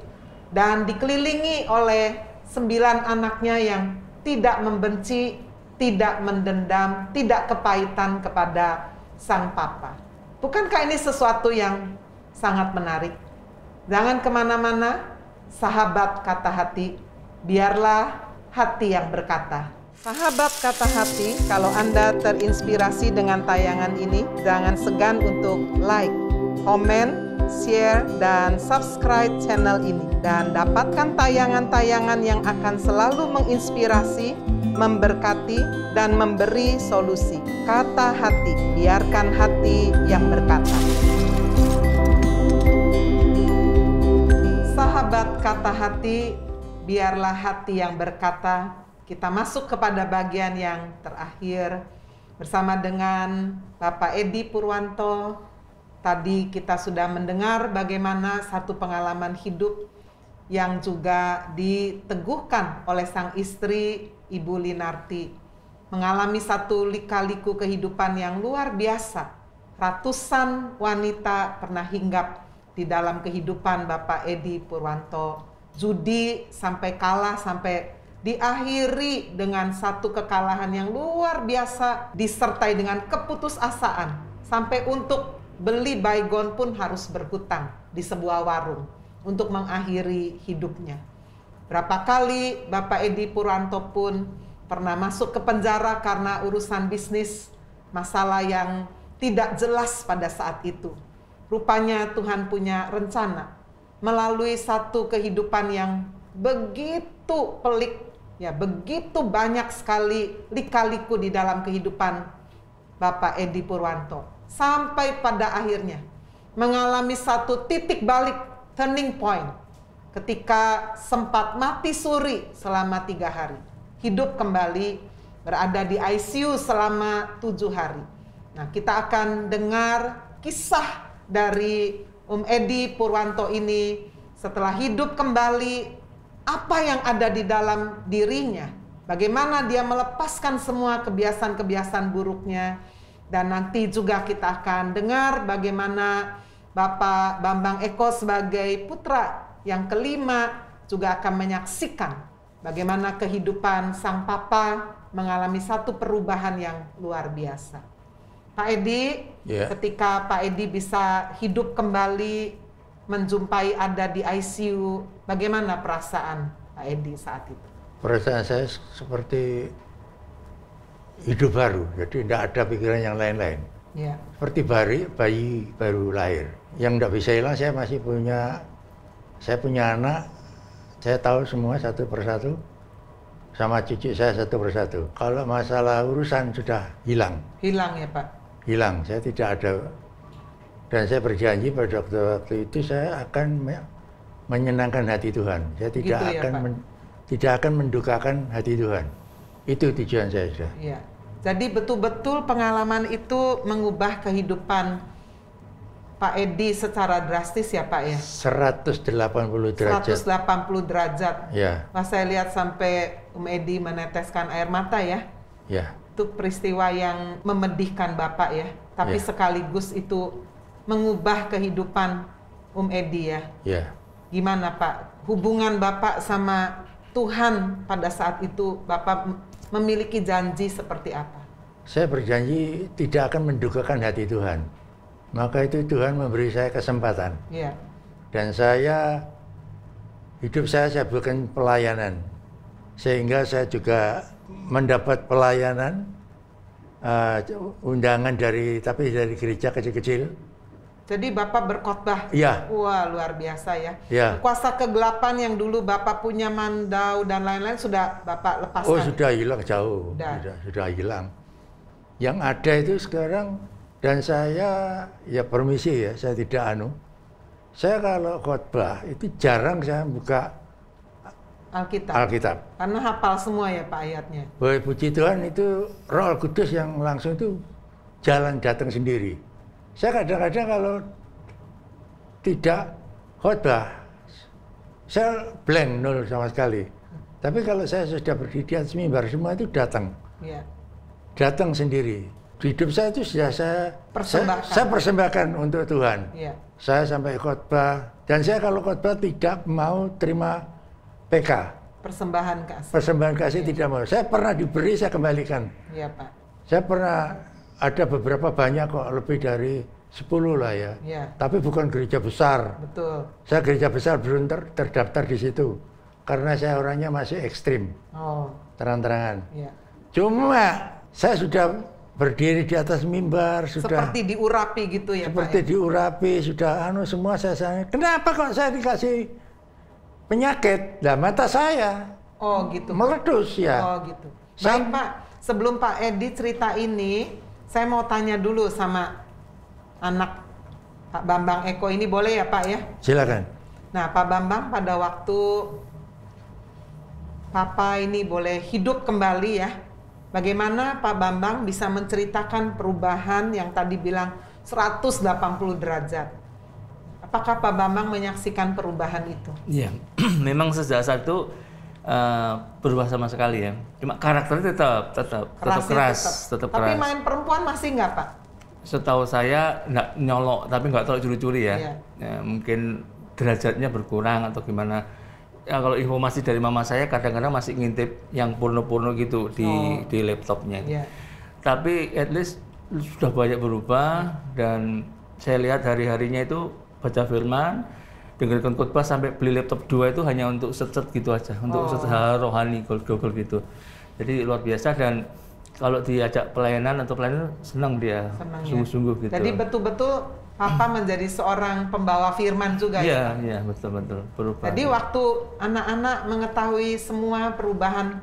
dan dikelilingi oleh 9 anaknya yang tidak membenci, tidak mendendam, tidak kepahitan kepada sang papa. Bukankah ini sesuatu yang sangat menarik? Jangan kemana-mana, sahabat kata hati, biarlah hati yang berkata. Sahabat kata hati, kalau Anda terinspirasi dengan tayangan ini, jangan segan untuk like, komen, share, dan subscribe channel ini. Dan dapatkan tayangan-tayangan yang akan selalu menginspirasi, memberkati, dan memberi solusi. Kata hati, biarkan hati yang berkata. Sahabat kata hati, biarlah hati yang berkata. Kita masuk kepada bagian yang terakhir bersama dengan Bapak Edi Purwanto. Tadi kita sudah mendengar bagaimana satu pengalaman hidup yang juga diteguhkan oleh sang istri Ibu Linarti. Mengalami satu lika-liku kehidupan yang luar biasa. Ratusan wanita pernah hinggap di dalam kehidupan Bapak Edi Purwanto. Judi sampai kalah, sampai diakhiri dengan satu kekalahan yang luar biasa, disertai dengan keputusasaan. Sampai untuk beli baygon pun harus berhutang di sebuah warung untuk mengakhiri hidupnya. Berapa kali Bapak Edi Purwanto pun pernah masuk ke penjara karena urusan bisnis, masalah yang tidak jelas pada saat itu. Rupanya Tuhan punya rencana melalui satu kehidupan yang begitu pelik, ya, begitu banyak sekali lika-liku di dalam kehidupan Bapak Edi Purwanto. Sampai pada akhirnya mengalami satu titik balik, turning point, ketika sempat mati suri selama 3 hari. Hidup kembali, berada di ICU selama 7 hari. Nah, kita akan dengar kisah dari Edi Purwanto ini setelah hidup kembali. Apa yang ada di dalam dirinya, bagaimana dia melepaskan semua kebiasaan-kebiasaan buruknya, dan nanti juga kita akan dengar bagaimana Bapak Bambang Eko sebagai putra yang kelima juga akan menyaksikan bagaimana kehidupan sang papa mengalami satu perubahan yang luar biasa. Pak Edi, ketika Pak Edi bisa hidup kembali, menjumpai ada di ICU, bagaimana perasaan Pak Edi saat itu? Perasaan saya seperti hidup baru, jadi tidak ada pikiran yang lain-lain. Ya. Seperti bayi baru lahir, yang tidak bisa hilang. Saya punya anak, saya tahu semua satu persatu, sama cucu saya satu persatu. Kalau masalah urusan sudah hilang. Hilang ya Pak? Hilang, saya tidak ada. Dan saya berjanji pada waktu itu saya akan menyenangkan hati Tuhan. Saya tidak gitu akan ya, tidak akan mendukakan hati Tuhan. Itu tujuan saya sudah. Ya. Jadi betul-betul pengalaman itu mengubah kehidupan Pak Edi secara drastis ya Pak ya? 180 derajat. 180 derajat. Ya. Mas saya lihat sampai Edi meneteskan air mata ya. Ya. Itu peristiwa yang memedihkan Bapak ya. Tapi ya, sekaligus itu mengubah kehidupan Edi ya. Ya. Gimana Pak? Hubungan Bapak sama Tuhan pada saat itu, Bapak memiliki janji seperti apa? Saya berjanji tidak akan mendukakan hati Tuhan. Maka itu Tuhan memberi saya kesempatan. Ya. Dan hidup saya bukan pelayanan. Sehingga saya juga mendapat pelayanan, undangan dari gereja kecil-kecil. Jadi Bapak berkhotbah. Iya. Wah, luar biasa ya. Ya. Kuasa kegelapan yang dulu Bapak punya mandau dan lain-lain sudah Bapak lepaskan. Oh, sudah hilang jauh. Sudah hilang. Yang ada itu sekarang, dan saya ya permisi ya, saya tidak Saya kalau khotbah itu jarang saya buka Alkitab. Karena hafal semua ya Pak ayatnya. Boy, puji Tuhan, itu Roh Kudus yang langsung itu jalan datang sendiri. Saya kadang-kadang kalau tidak khotbah, saya blank, nol sama sekali. Tapi kalau saya sudah berdiri di atas mimbar, semua itu datang. Ya. Datang sendiri. Hidup saya itu sudah saya persembahkan untuk Tuhan. Ya. Saya sampai khotbah, dan saya kalau khotbah tidak mau terima PK. Persembahan kasih. Persembahan kasih ya. Tidak mau. Saya pernah diberi, saya kembalikan. Iya Pak. Saya pernah ada beberapa banyak kok, lebih dari 10 lah ya. Ya. Tapi bukan gereja besar. Betul. Saya gereja besar belum terdaftar di situ. Karena saya orangnya masih ekstrim. Oh. Terang-terangan. Ya. Cuma saya sudah berdiri di atas mimbar, sudah seperti diurapi gitu ya seperti Pak, ya? Diurapi, sudah semua saya kenapa kok saya dikasih penyakit? Nah, mata saya gitu meledus ya. Gitu. Baik Pak, sebelum Pak Edi cerita ini, saya mau tanya dulu sama anak Pak Bambang Eko ini, boleh ya Pak ya? Silakan. Nah Pak Bambang, pada waktu Papa ini boleh hidup kembali ya, bagaimana Pak Bambang bisa menceritakan perubahan yang tadi bilang 180 derajat? Apakah Pak Bambang menyaksikan perubahan itu? Iya, memang sejak saat itu berubah sama sekali ya. Cuma karakternya tetap keras. Tapi main perempuan masih nggak Pak? Setahu saya nggak nyolok, tapi nggak tahu curi-curi ya. Iya. Ya. Mungkin derajatnya berkurang atau gimana. Ya, kalau informasi dari mama saya kadang-kadang masih ngintip yang porno-porno gitu di laptopnya. Yeah. Tapi at least sudah banyak berubah, dan saya lihat hari-harinya itu baca firman, dengarkan khotbah, sampai beli laptop 2 itu hanya untuk set-set gitu aja, untuk set-set rohani, goal gitu. Jadi luar biasa, dan kalau diajak pelayanan atau pelayanan senang dia, sungguh-sungguh gitu. Jadi betul-betul Papa menjadi seorang pembawa firman juga ya? Iya, betul-betul perubahan. Jadi waktu anak-anak mengetahui semua perubahan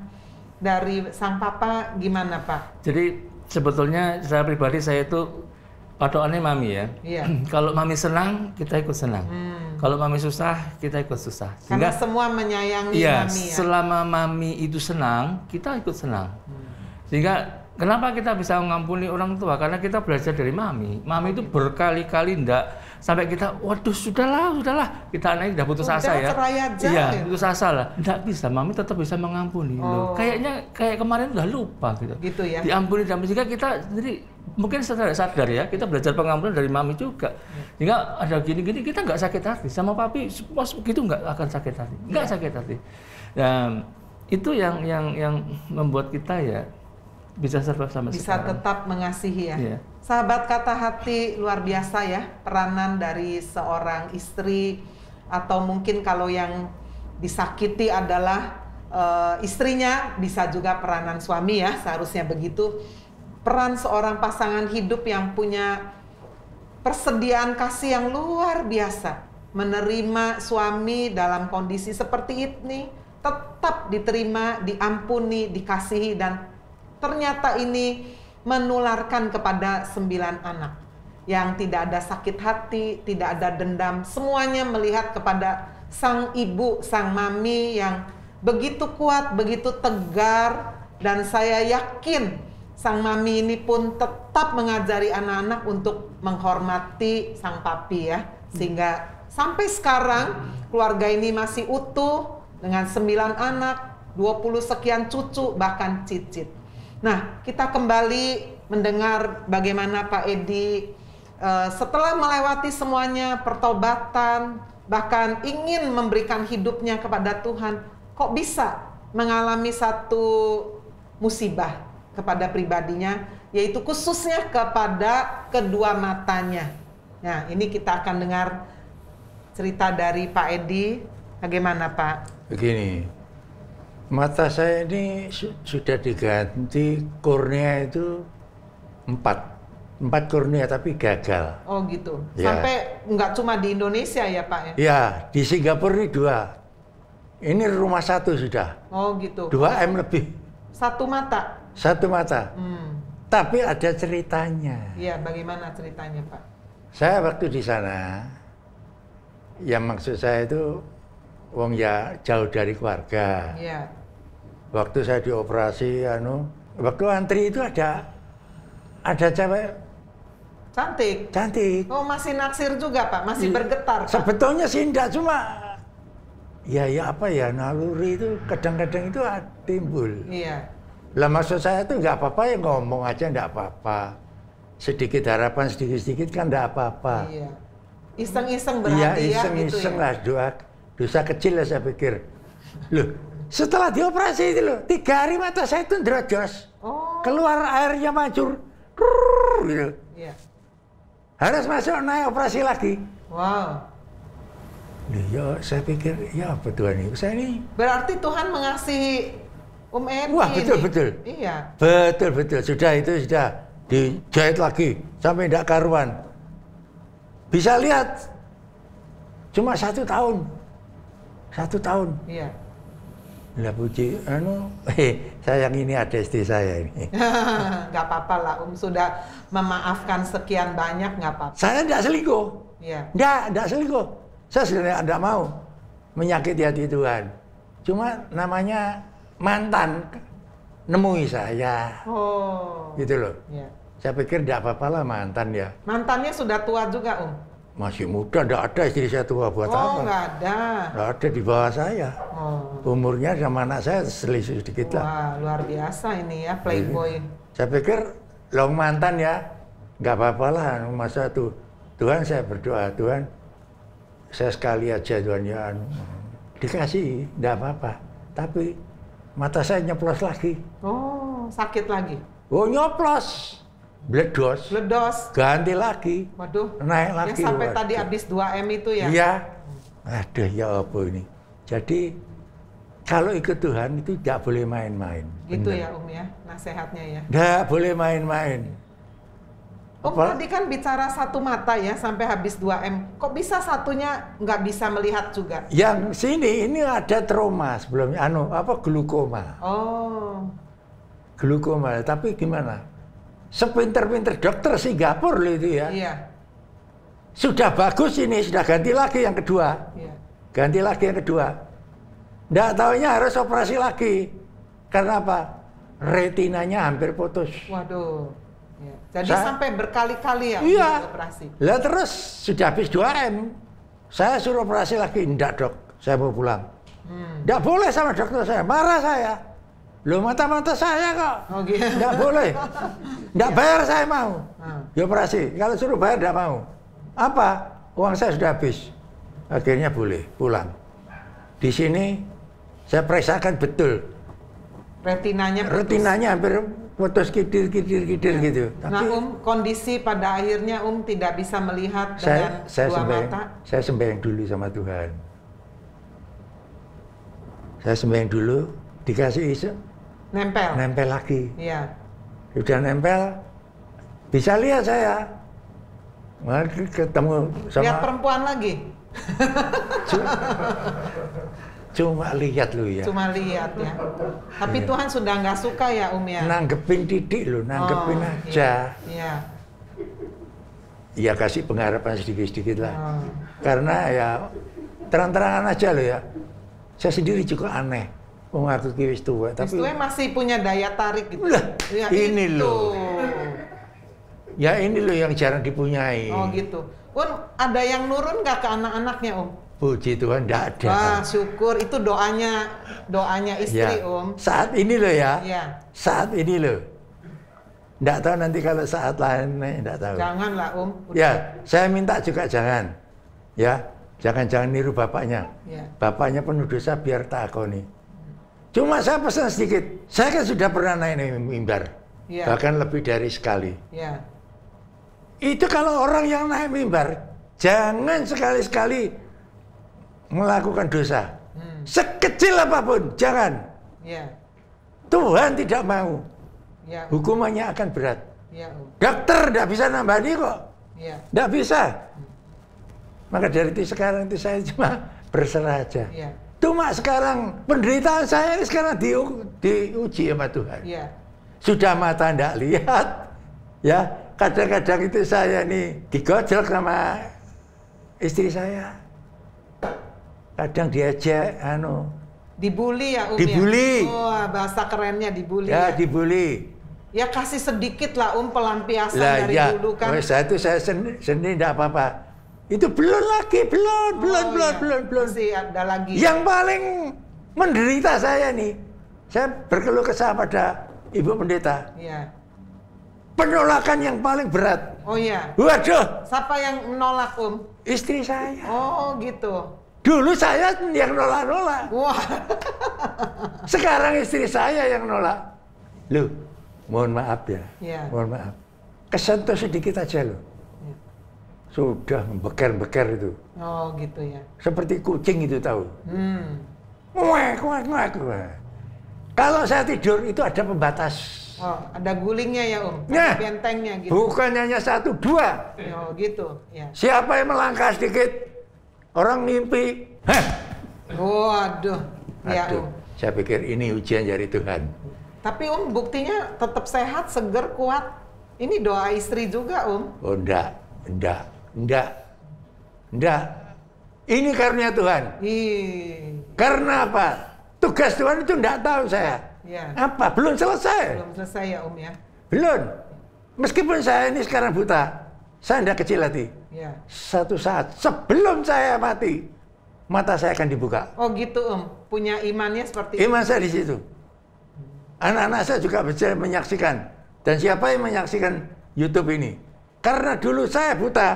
dari sang Papa, gimana Pak? Jadi sebetulnya secara pribadi saya itu patokannya mami ya. Iya. Kalau mami senang, kita ikut senang. Kalau mami susah, kita ikut susah. Karena semua menyayangi mami ya? Selama mami itu senang, kita ikut senang. Sehingga kenapa kita bisa mengampuni orang tua? Karena kita belajar dari mami. Mami itu berkali-kali ndak sampai kita, waduh sudahlah. Kita anaknya udah putus asa ya. Iya, putus asa lah. Ndak bisa, mami tetap bisa mengampuni. Loh. Kayak kemarin udah lupa gitu. Gitu ya. Diampuni, dan sehingga kita jadi mungkin sadar ya, kita belajar pengampunan dari mami juga. Sehingga ada gini-gini kita nggak sakit hati sama papi, begitu nggak akan sakit hati. Nggak sakit hati. Dan itu yang membuat kita ya bisa survive sama bisa sekarang. Tetap mengasihi ya. Yeah. Sahabat Kata Hati, luar biasa ya peranan dari seorang istri, atau mungkin kalau yang disakiti adalah istrinya, bisa juga peranan suami ya, seharusnya begitu. Peran seorang pasangan hidup yang punya persediaan kasih yang luar biasa, menerima suami dalam kondisi seperti ini, tetap diterima, diampuni, dikasihi, dan ternyata ini menularkan kepada 9 anak yang tidak ada sakit hati, tidak ada dendam. Semuanya melihat kepada sang ibu, sang mami yang begitu kuat, begitu tegar. Dan saya yakin sang mami ini pun tetap mengajari anak-anak untuk menghormati sang papi ya. Sehingga sampai sekarang keluarga ini masih utuh dengan 9 anak, 20 sekian cucu, bahkan cicit. Nah, kita kembali mendengar bagaimana Pak Edi setelah melewati semuanya, pertobatan, bahkan ingin memberikan hidupnya kepada Tuhan, kok bisa mengalami satu musibah kepada pribadinya, yaitu khususnya kepada kedua matanya. Nah, ini kita akan dengar cerita dari Pak Edi. Bagaimana Pak? Begini. Mata saya ini sudah diganti, kornea itu 4 kornea, tapi gagal. Oh gitu. Ya. Sampai nggak cuma di Indonesia ya Pak ya? Ya, di Singapura ini 2. Ini rumah 1 sudah. Oh gitu. 2M lebih. Satu mata? Satu mata. Tapi ada ceritanya. Iya, bagaimana ceritanya Pak? Saya waktu di sana, yang maksud saya itu wong ya jauh dari keluarga. Iya. Waktu saya dioperasi, waktu antri itu ada cewek cantik. Oh, masih naksir juga Pak, masih bergetar Pak? Sebetulnya sih enggak, cuma ya naluri itu kadang-kadang itu timbul. Iya. Lah maksud saya tuh nggak apa-apa ya, ngomong aja nggak apa-apa. Sedikit harapan, sedikit-sedikit kan nggak apa-apa. Iya. Iseng-iseng berhadiah iseng-iseng gitu lah, dosa kecil lah saya pikir. Loh, setelah dioperasi itu loh, 3 hari mata saya itu ndrojos. Oh. Keluar airnya mancur. Gitu. Iya. Harus masuk naik operasi lagi. Wow. Ya, saya pikir, ya apa Tuhan ini? Saya ini. Berarti Tuhan mengasihi Eni. Wah, betul. Iya. Betul. Sudah dijahit lagi sampai tidak karuan. Bisa lihat, cuma 1 tahun. 1 tahun. Iya. Lah puji, sayang ini ada istri saya ini. Nggak apa-apa lah, sudah memaafkan sekian banyak, nggak apa-apa. Saya tidak selingkuh. Iya. Tidak selingkuh. Saya sebenarnya tidak mau menyakiti hati Tuhan. Cuma namanya mantan nemui saya. Oh. Gitu loh. Iya. Saya pikir tidak apa-apa lah mantan ya. Mantannya sudah tua juga, Masih muda, tidak ada istri saya tua buat apa? Oh, nggak ada. Tidak ada di bawah saya. Oh. Umurnya sama anak saya selisih sedikit lah. Wah, luar biasa ini ya, playboy. Saya pikir long mantan ya, nggak apa-apa lah. Masa tuh Tuhan, saya berdoa, Tuhan, saya sekali aja Tuhan ya, dikasih, tidak apa-apa. Tapi mata saya nyeplos lagi. Oh, sakit lagi? Oh, nyoplos. Bledos. Ganti lagi. Waduh. Naik lagi. Yang sampai tadi habis 2M itu ya? Iya. Aduh, ya apa ini. Jadi, kalau ikut Tuhan itu tidak boleh main-main. Gitu bener. Ya, ya, nasihatnya ya? Tidak boleh main-main. Tadi kan bicara 1 mata ya, sampai habis 2M. Kok bisa satunya nggak bisa melihat juga? Yang sini, ini ada trauma sebelumnya. Glukoma. Oh. Glukoma, tapi gimana? Sepinter-pinter dokter Singapura loh itu ya. Iya. Sudah bagus ini, sudah ganti lagi yang kedua. Iya. Ganti lagi yang kedua. Nggak taunya harus operasi lagi. Karena apa? Retinanya hampir putus. Waduh. Ya. Jadi sampai berkali-kali ya iya. Operasi. Lah terus sudah habis 2M. Saya suruh operasi lagi. Nggak dok, saya mau pulang. Nggak boleh sama dokter saya, marah saya. Loh mata-mata saya kok. Oh gitu. Nggak boleh. Nggak bayar saya mau. Ya operasi. Kalau suruh bayar nggak mau. Apa? Uang saya sudah habis. Akhirnya boleh pulang. Di sini saya periksakan betul. Retinanya hampir putus kidir gitu. Nah, kondisi pada akhirnya tidak bisa melihat dengan dua mata. Saya sembahyang dulu sama Tuhan. Saya sembahyang dulu, dikasih isu. Nempel lagi. Iya. Sudah nempel, bisa lihat saya. Mari ketemu sama. Lihat perempuan lagi. Cuma lihat lu ya. Cuma lihat ya. Tapi Tuhan sudah nggak suka ya ya. Nanggepin titik lu, nanggepin aja. Iya. Ya kasih pengharapan sedikit-sedikit lah. Karena ya terang-terangan aja lo ya. Saya sendiri juga aneh. Mengaku wis tua, tapi masih punya daya tarik gitu. Lah, ya, ini loh. Ya ini loh yang jarang dipunyai. Oh gitu. Ada yang nurun nggak ke anak-anaknya Puji Tuhan, enggak ada. Wah, syukur. Itu doanya istri ya, saat ini loh ya. Iya. Saat ini loh. Enggak tahu nanti kalau saat lain enggak tahu. Janganlah Ya, saya minta juga jangan. Ya, jangan niru bapaknya. Ya. Bapaknya penuh dosa biar takoni. Cuma saya pesan sedikit. Saya kan sudah pernah naik mimbar. Ya. Bahkan lebih dari sekali. Ya. Itu kalau orang yang naik mimbar, jangan sekali-sekali melakukan dosa. Sekecil apapun, jangan. Ya. Tuhan tidak mau. Ya. Hukumannya akan berat. Ya. Dokter tidak bisa nambani kok. Ya. Tidak bisa. Maka dari itu sekarang itu saya cuma berserah aja. Ya. Cuma sekarang penderitaan saya ini sekarang diuji sama Tuhan. Ya. Sudah mata tidak lihat. Ya, kadang-kadang itu saya ini digojol sama istri saya. kadang diajak dibully ya dibully. Ya? Oh, bahasa kerennya dibully ya. Ya Dibully. Ya kasih sedikit lah pelampiasan dari ya. dulu kan. Saya seni enggak apa-apa. Itu belum lagi, belum. Masih ada lagi. Yang paling menderita saya nih, saya berkeluh kesah pada Ibu Pendeta. Iya. Penolakan yang paling berat. Oh iya. Waduh. Siapa yang menolak Istri saya. Oh gitu. Dulu saya yang nolak-nolak. Wah. Sekarang istri saya yang nolak. Loh, mohon maaf ya. Mohon maaf. Kesentuh sedikit aja loh. Sudah beker-beker itu. Oh gitu ya. Seperti kucing itu tahu. Nguek. Kalau saya tidur itu ada pembatas. Oh, ada gulingnya ya Nah, ada bentengnya gitu. Bukan hanya 1, 2. Oh gitu. Ya. Siapa yang melangkah sedikit, orang mimpi. Waduh. Ya, Saya pikir ini ujian dari Tuhan. Tapi buktinya tetap sehat, seger, kuat. Ini doa istri juga Oh enggak. Ini karunia Tuhan. Karena apa? Tugas Tuhan itu enggak tahu saya. Ya. Apa? Belum selesai. Belum selesai ya ya. Belum. Meskipun saya ini sekarang buta, saya enggak kecil hati. Ya. Satu saat sebelum saya mati, mata saya akan dibuka. Oh gitu punya imannya seperti itu. Iman saya di situ. Anak-anak saya juga bisa menyaksikan. Dan siapa yang menyaksikan YouTube ini? Karena dulu saya buta,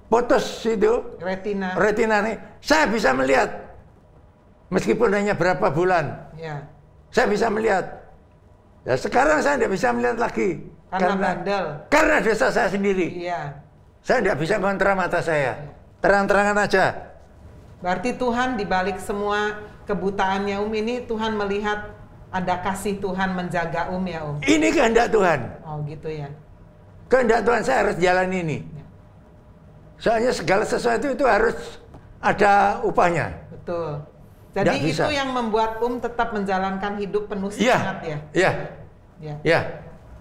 putus itu retina nih, saya bisa melihat meskipun hanya berapa bulan, saya bisa melihat. Ya sekarang saya tidak bisa melihat lagi karena dosa saya sendiri. Saya tidak bisa kontra mata saya, terang-terangan aja. Berarti Tuhan dibalik semua kebutaannya ini Tuhan melihat ada kasih Tuhan menjaga ya Ini kehendak Tuhan. Oh gitu ya. Kehendak Tuhan saya harus jalan ini. Soalnya segala sesuatu itu harus ada upahnya. Betul. Jadi itu yang membuat tetap menjalankan hidup penuh semangat ya? Iya.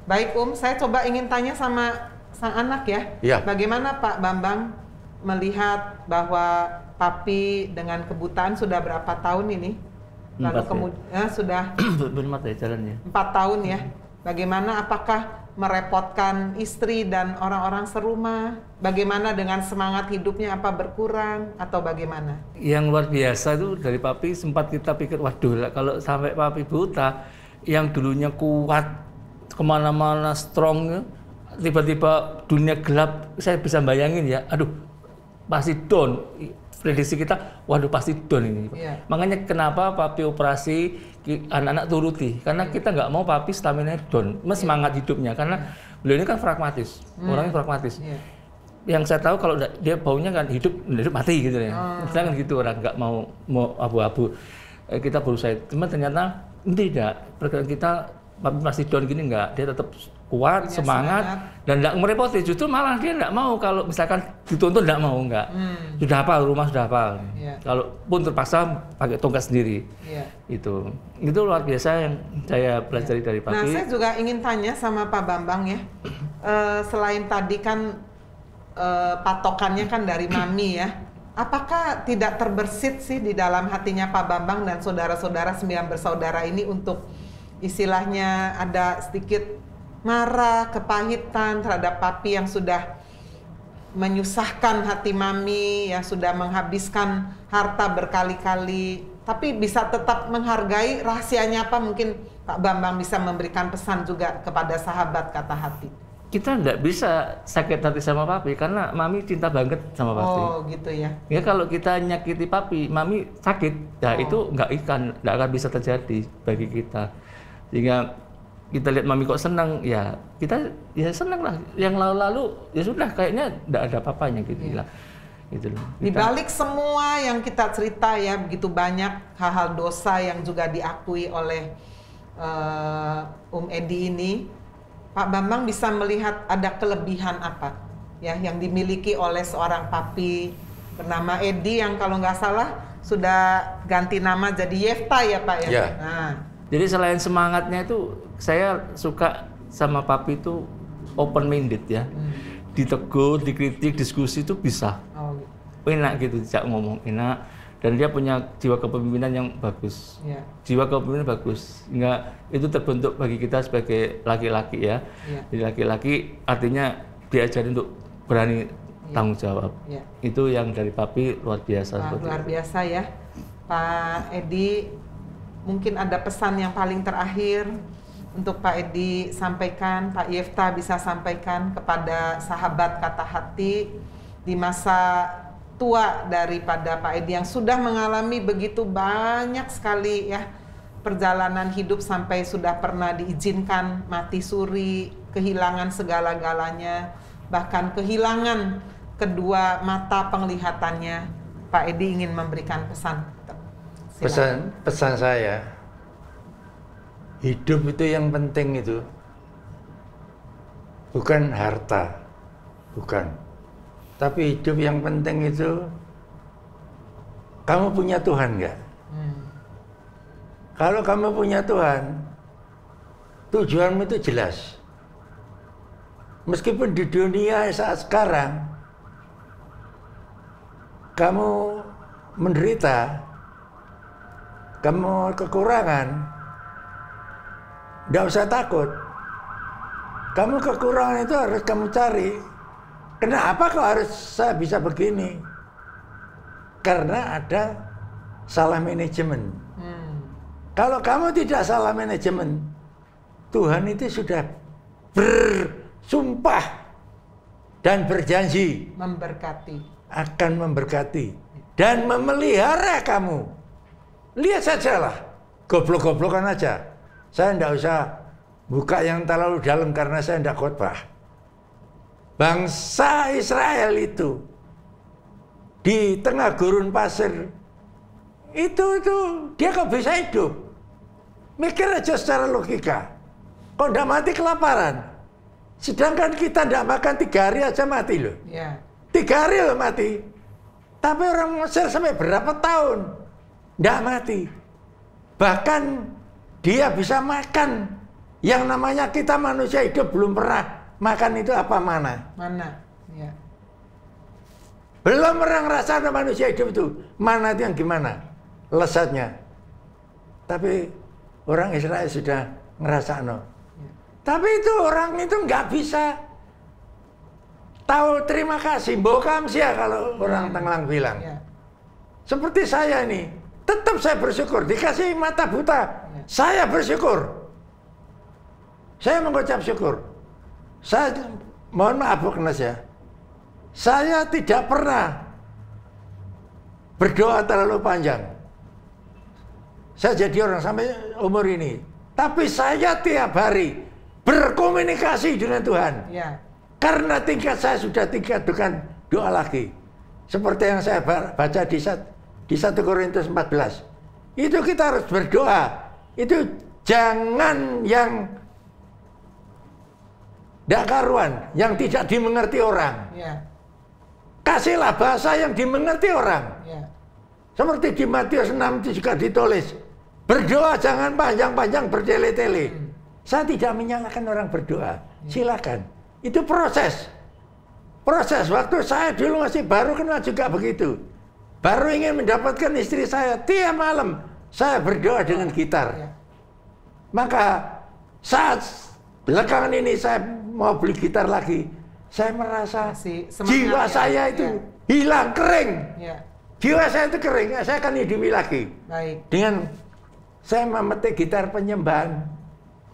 Baik saya coba ingin tanya sama sang anak ya. Bagaimana Pak Bambang melihat bahwa Papi dengan kebutaan sudah berapa tahun ini? Lalu kemudian sudah 4 ya jalannya. 4 tahun ya. Bagaimana, apakah merepotkan istri dan orang-orang serumah? Bagaimana dengan semangat hidupnya, apa berkurang atau bagaimana? Yang luar biasa itu dari Papi sempat kita pikir, waduh kalau sampai Papi buta, yang dulunya kuat, kemana-mana strong, tiba-tiba dunia gelap, saya bisa bayangin ya, aduh pasti down. Prediksi kita, waduh pasti down ini. Makanya kenapa Papi operasi, anak-anak turuti. Karena kita nggak mau Papi stamina down, semangat hidupnya. Karena beliau ini kan pragmatis, orangnya pragmatis. Yang saya tahu kalau dia baunya kan hidup mati gitu ya. Misalnya kan gitu orang nggak mau abu-abu. Kita berusaha, cuma ternyata tidak. Pergerakan kita Papi masih down gini nggak, dia tetap kuat, semangat, dan nggak merepoti. Justru malah dia nggak mau kalau misalkan dituntun, nggak mau, nggak. Sudah hafal, rumah sudah hafal. Kalaupun terpaksa pakai tongkat sendiri. Itu luar biasa yang saya pelajari dari Papi. Nah, saya juga ingin tanya sama Pak Bambang ya. Selain tadi kan patokannya kan dari Mami ya. Apakah tidak terbersit sih di dalam hatinya Pak Bambang dan saudara-saudara 9 bersaudara ini untuk istilahnya ada sedikit marah, kepahitan terhadap Papi yang sudah menyusahkan hati Mami, yang sudah menghabiskan harta berkali-kali, tapi bisa tetap menghargai. Rahasianya apa? Mungkin Pak Bambang bisa memberikan pesan juga kepada sahabat Kata Hati. Kita nggak bisa sakit hati sama Papi karena Mami cinta banget sama Papi. Oh gitu ya. Ya kalau kita nyakiti Papi, Mami sakit, ya itu nggak akan bisa terjadi bagi kita. Sehingga kita lihat Mami kok senang, ya kita ya senang lah. Yang lalu-lalu ya sudah kayaknya nggak ada apa-apanya gitu lah. Gitu loh. Di balik semua yang kita cerita ya, begitu banyak hal-hal dosa yang juga diakui oleh Edi ini, Pak Bambang bisa melihat ada kelebihan apa ya yang dimiliki oleh seorang Papi bernama Edi yang kalau nggak salah sudah ganti nama jadi Yefta ya Pak ya. Nah. Jadi selain semangatnya itu, saya suka sama Papi itu open minded ya. Ditegur, dikritik, diskusi itu bisa. enak gitu, diajak ngomong enak, dan dia punya jiwa kepemimpinan yang bagus. Jiwa kepemimpinan bagus, sehingga itu terbentuk bagi kita sebagai laki-laki ya. Jadi laki-laki artinya diajarin untuk berani tanggung jawab. Itu yang dari Papi luar biasa. Luar biasa ya, Pak Edi. Mungkin ada pesan yang paling terakhir untuk Pak Edi sampaikan, Pak Yefta bisa sampaikan kepada sahabat Kata Hati di masa tua daripada Pak Edi yang sudah mengalami begitu banyak sekali ya perjalanan hidup, sampai sudah pernah diizinkan mati suri, kehilangan segala-galanya, bahkan kehilangan kedua mata penglihatannya. Pak Edi ingin memberikan pesan. Pesan saya, hidup itu yang penting itu bukan harta, bukan. Tapi hidup yang penting itu kamu punya Tuhan nggak? Kalau kamu punya Tuhan, tujuanmu itu jelas. Meskipun di dunia saat sekarang kamu menderita, kamu kekurangan, nggak usah takut. Kamu kekurangan itu harus kamu cari. Kenapa kok harus saya bisa begini? Karena ada salah manajemen. Kalau kamu tidak salah manajemen, Tuhan itu sudah bersumpah dan berjanji akan memberkati dan memelihara kamu. Lihat sajalah, goblok-goblokan aja. Saya tidak usah buka yang terlalu dalam karena saya tidak khotbah. Bangsa Israel itu di tengah gurun pasir itu dia kok bisa hidup? Mikir aja secara logika. Kok tidak mati kelaparan? Sedangkan kita tidak makan 3 hari aja mati loh. 3 hari loh mati. Tapi orang Mesir sampai berapa tahun tidak mati. Bahkan dia bisa makan yang namanya kita manusia hidup belum pernah makan itu apa mana? Ya. Belum pernah ngerasain manusia hidup itu. Mana itu yang gimana? Lesatnya. Tapi orang Israel sudah ngerasain. Tapi itu orang itu nggak bisa tahu terima kasih. Bokam sih ya kalau orang Tenglang bilang. Seperti saya ini. Tetap saya bersyukur, dikasih mata buta, saya bersyukur. Saya mengucap syukur. Saya, mohon maaf Bu Knes ya, saya tidak pernah berdoa terlalu panjang. Saya jadi orang sampai umur ini. Tapi saya tiap hari berkomunikasi dengan Tuhan. Karena tingkat saya sudah tingkat dengan doa lagi. Seperti yang saya baca di 1 Korintus 14. Itu kita harus berdoa. Itu jangan yang tidak karuan, yang tidak dimengerti orang. Kasihlah bahasa yang dimengerti orang. Seperti di Matius 6 itu juga ditulis, berdoa jangan panjang-panjang bertele-tele. Saya tidak menyalahkan orang berdoa. Silakan. Itu proses. Proses. Waktu saya dulu masih baru kenal juga begitu. Baru ingin mendapatkan istri saya, tiap malam saya berdoa dengan gitar. Maka saat belakangan ini saya mau beli gitar lagi, saya merasa jiwa saya itu hilang, kering. Jiwa saya itu kering, saya akan hidupi lagi. Dengan saya memetik gitar penyembahan,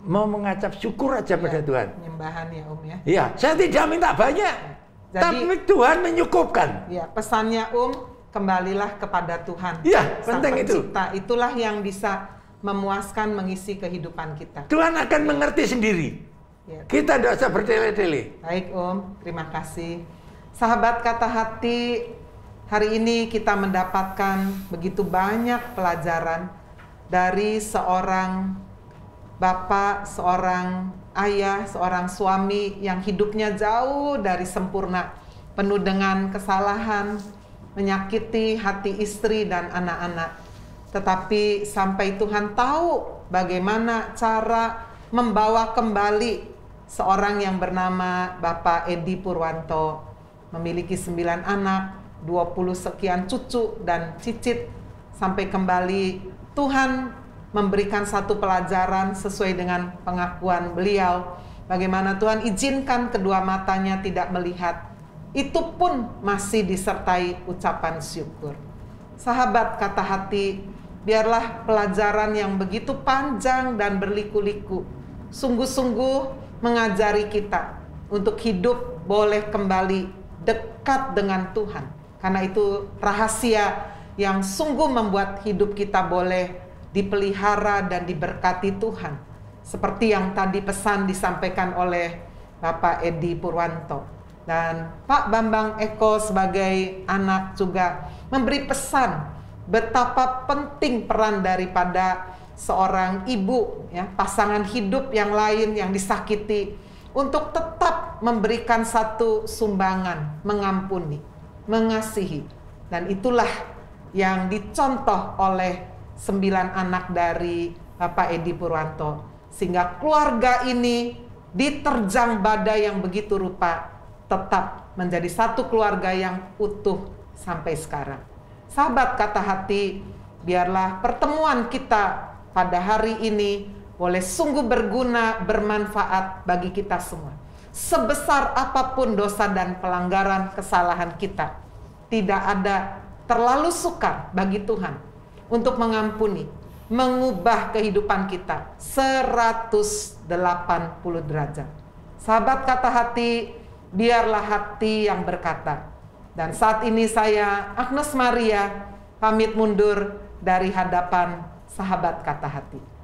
mau mengacap syukur aja pada Tuhan. Penyembahan ya Om ya. Iya, saya tidak minta banyak, tapi Tuhan menyukupkan. Ya, pesannya kembalilah kepada Tuhan. Iya, penting itu. Itulah yang bisa memuaskan, mengisi kehidupan kita. Tuhan akan mengerti sendiri. Kita tidak usah bertele-tele. Baik Om, terima kasih. Sahabat Kata Hati, hari ini kita mendapatkan begitu banyak pelajaran dari seorang bapak, seorang ayah, seorang suami yang hidupnya jauh dari sempurna, penuh dengan kesalahan, menyakiti hati istri dan anak-anak. Tetapi sampai Tuhan tahu bagaimana cara membawa kembali seorang yang bernama Bapak Edi Purwanto, memiliki 9 anak 20 sekian cucu dan cicit, sampai kembali Tuhan memberikan satu pelajaran sesuai dengan pengakuan beliau. Bagaimana Tuhan izinkan kedua matanya tidak melihat, itu pun masih disertai ucapan syukur. Sahabat Kata Hati, biarlah pelajaran yang begitu panjang dan berliku-liku sungguh-sungguh mengajari kita untuk hidup boleh kembali dekat dengan Tuhan. Karena itu rahasia yang sungguh membuat hidup kita boleh dipelihara dan diberkati Tuhan. Seperti yang tadi pesan disampaikan oleh Bapak Edi Purwanto. Dan Pak Bambang Eko sebagai anak juga memberi pesan betapa penting peran daripada seorang ibu, ya, pasangan hidup yang lain yang disakiti, untuk tetap memberikan satu sumbangan, mengampuni, mengasihi. Dan itulah yang dicontoh oleh 9 anak dari Bapak Edi Purwanto. Sehingga keluarga ini diterjang badai yang begitu rupa, tetap menjadi satu keluarga yang utuh sampai sekarang. Sahabat Kata Hati, biarlah pertemuan kita pada hari ini boleh sungguh berguna, bermanfaat bagi kita semua. Sebesar apapun dosa dan pelanggaran kesalahan kita, tidak ada terlalu sukar bagi Tuhan untuk mengampuni, mengubah kehidupan kita 180 derajat. Sahabat Kata Hati, biarlah hati yang berkata. Dan saat ini saya, Agnes Maria, pamit mundur dari hadapan sahabat Kata Hati.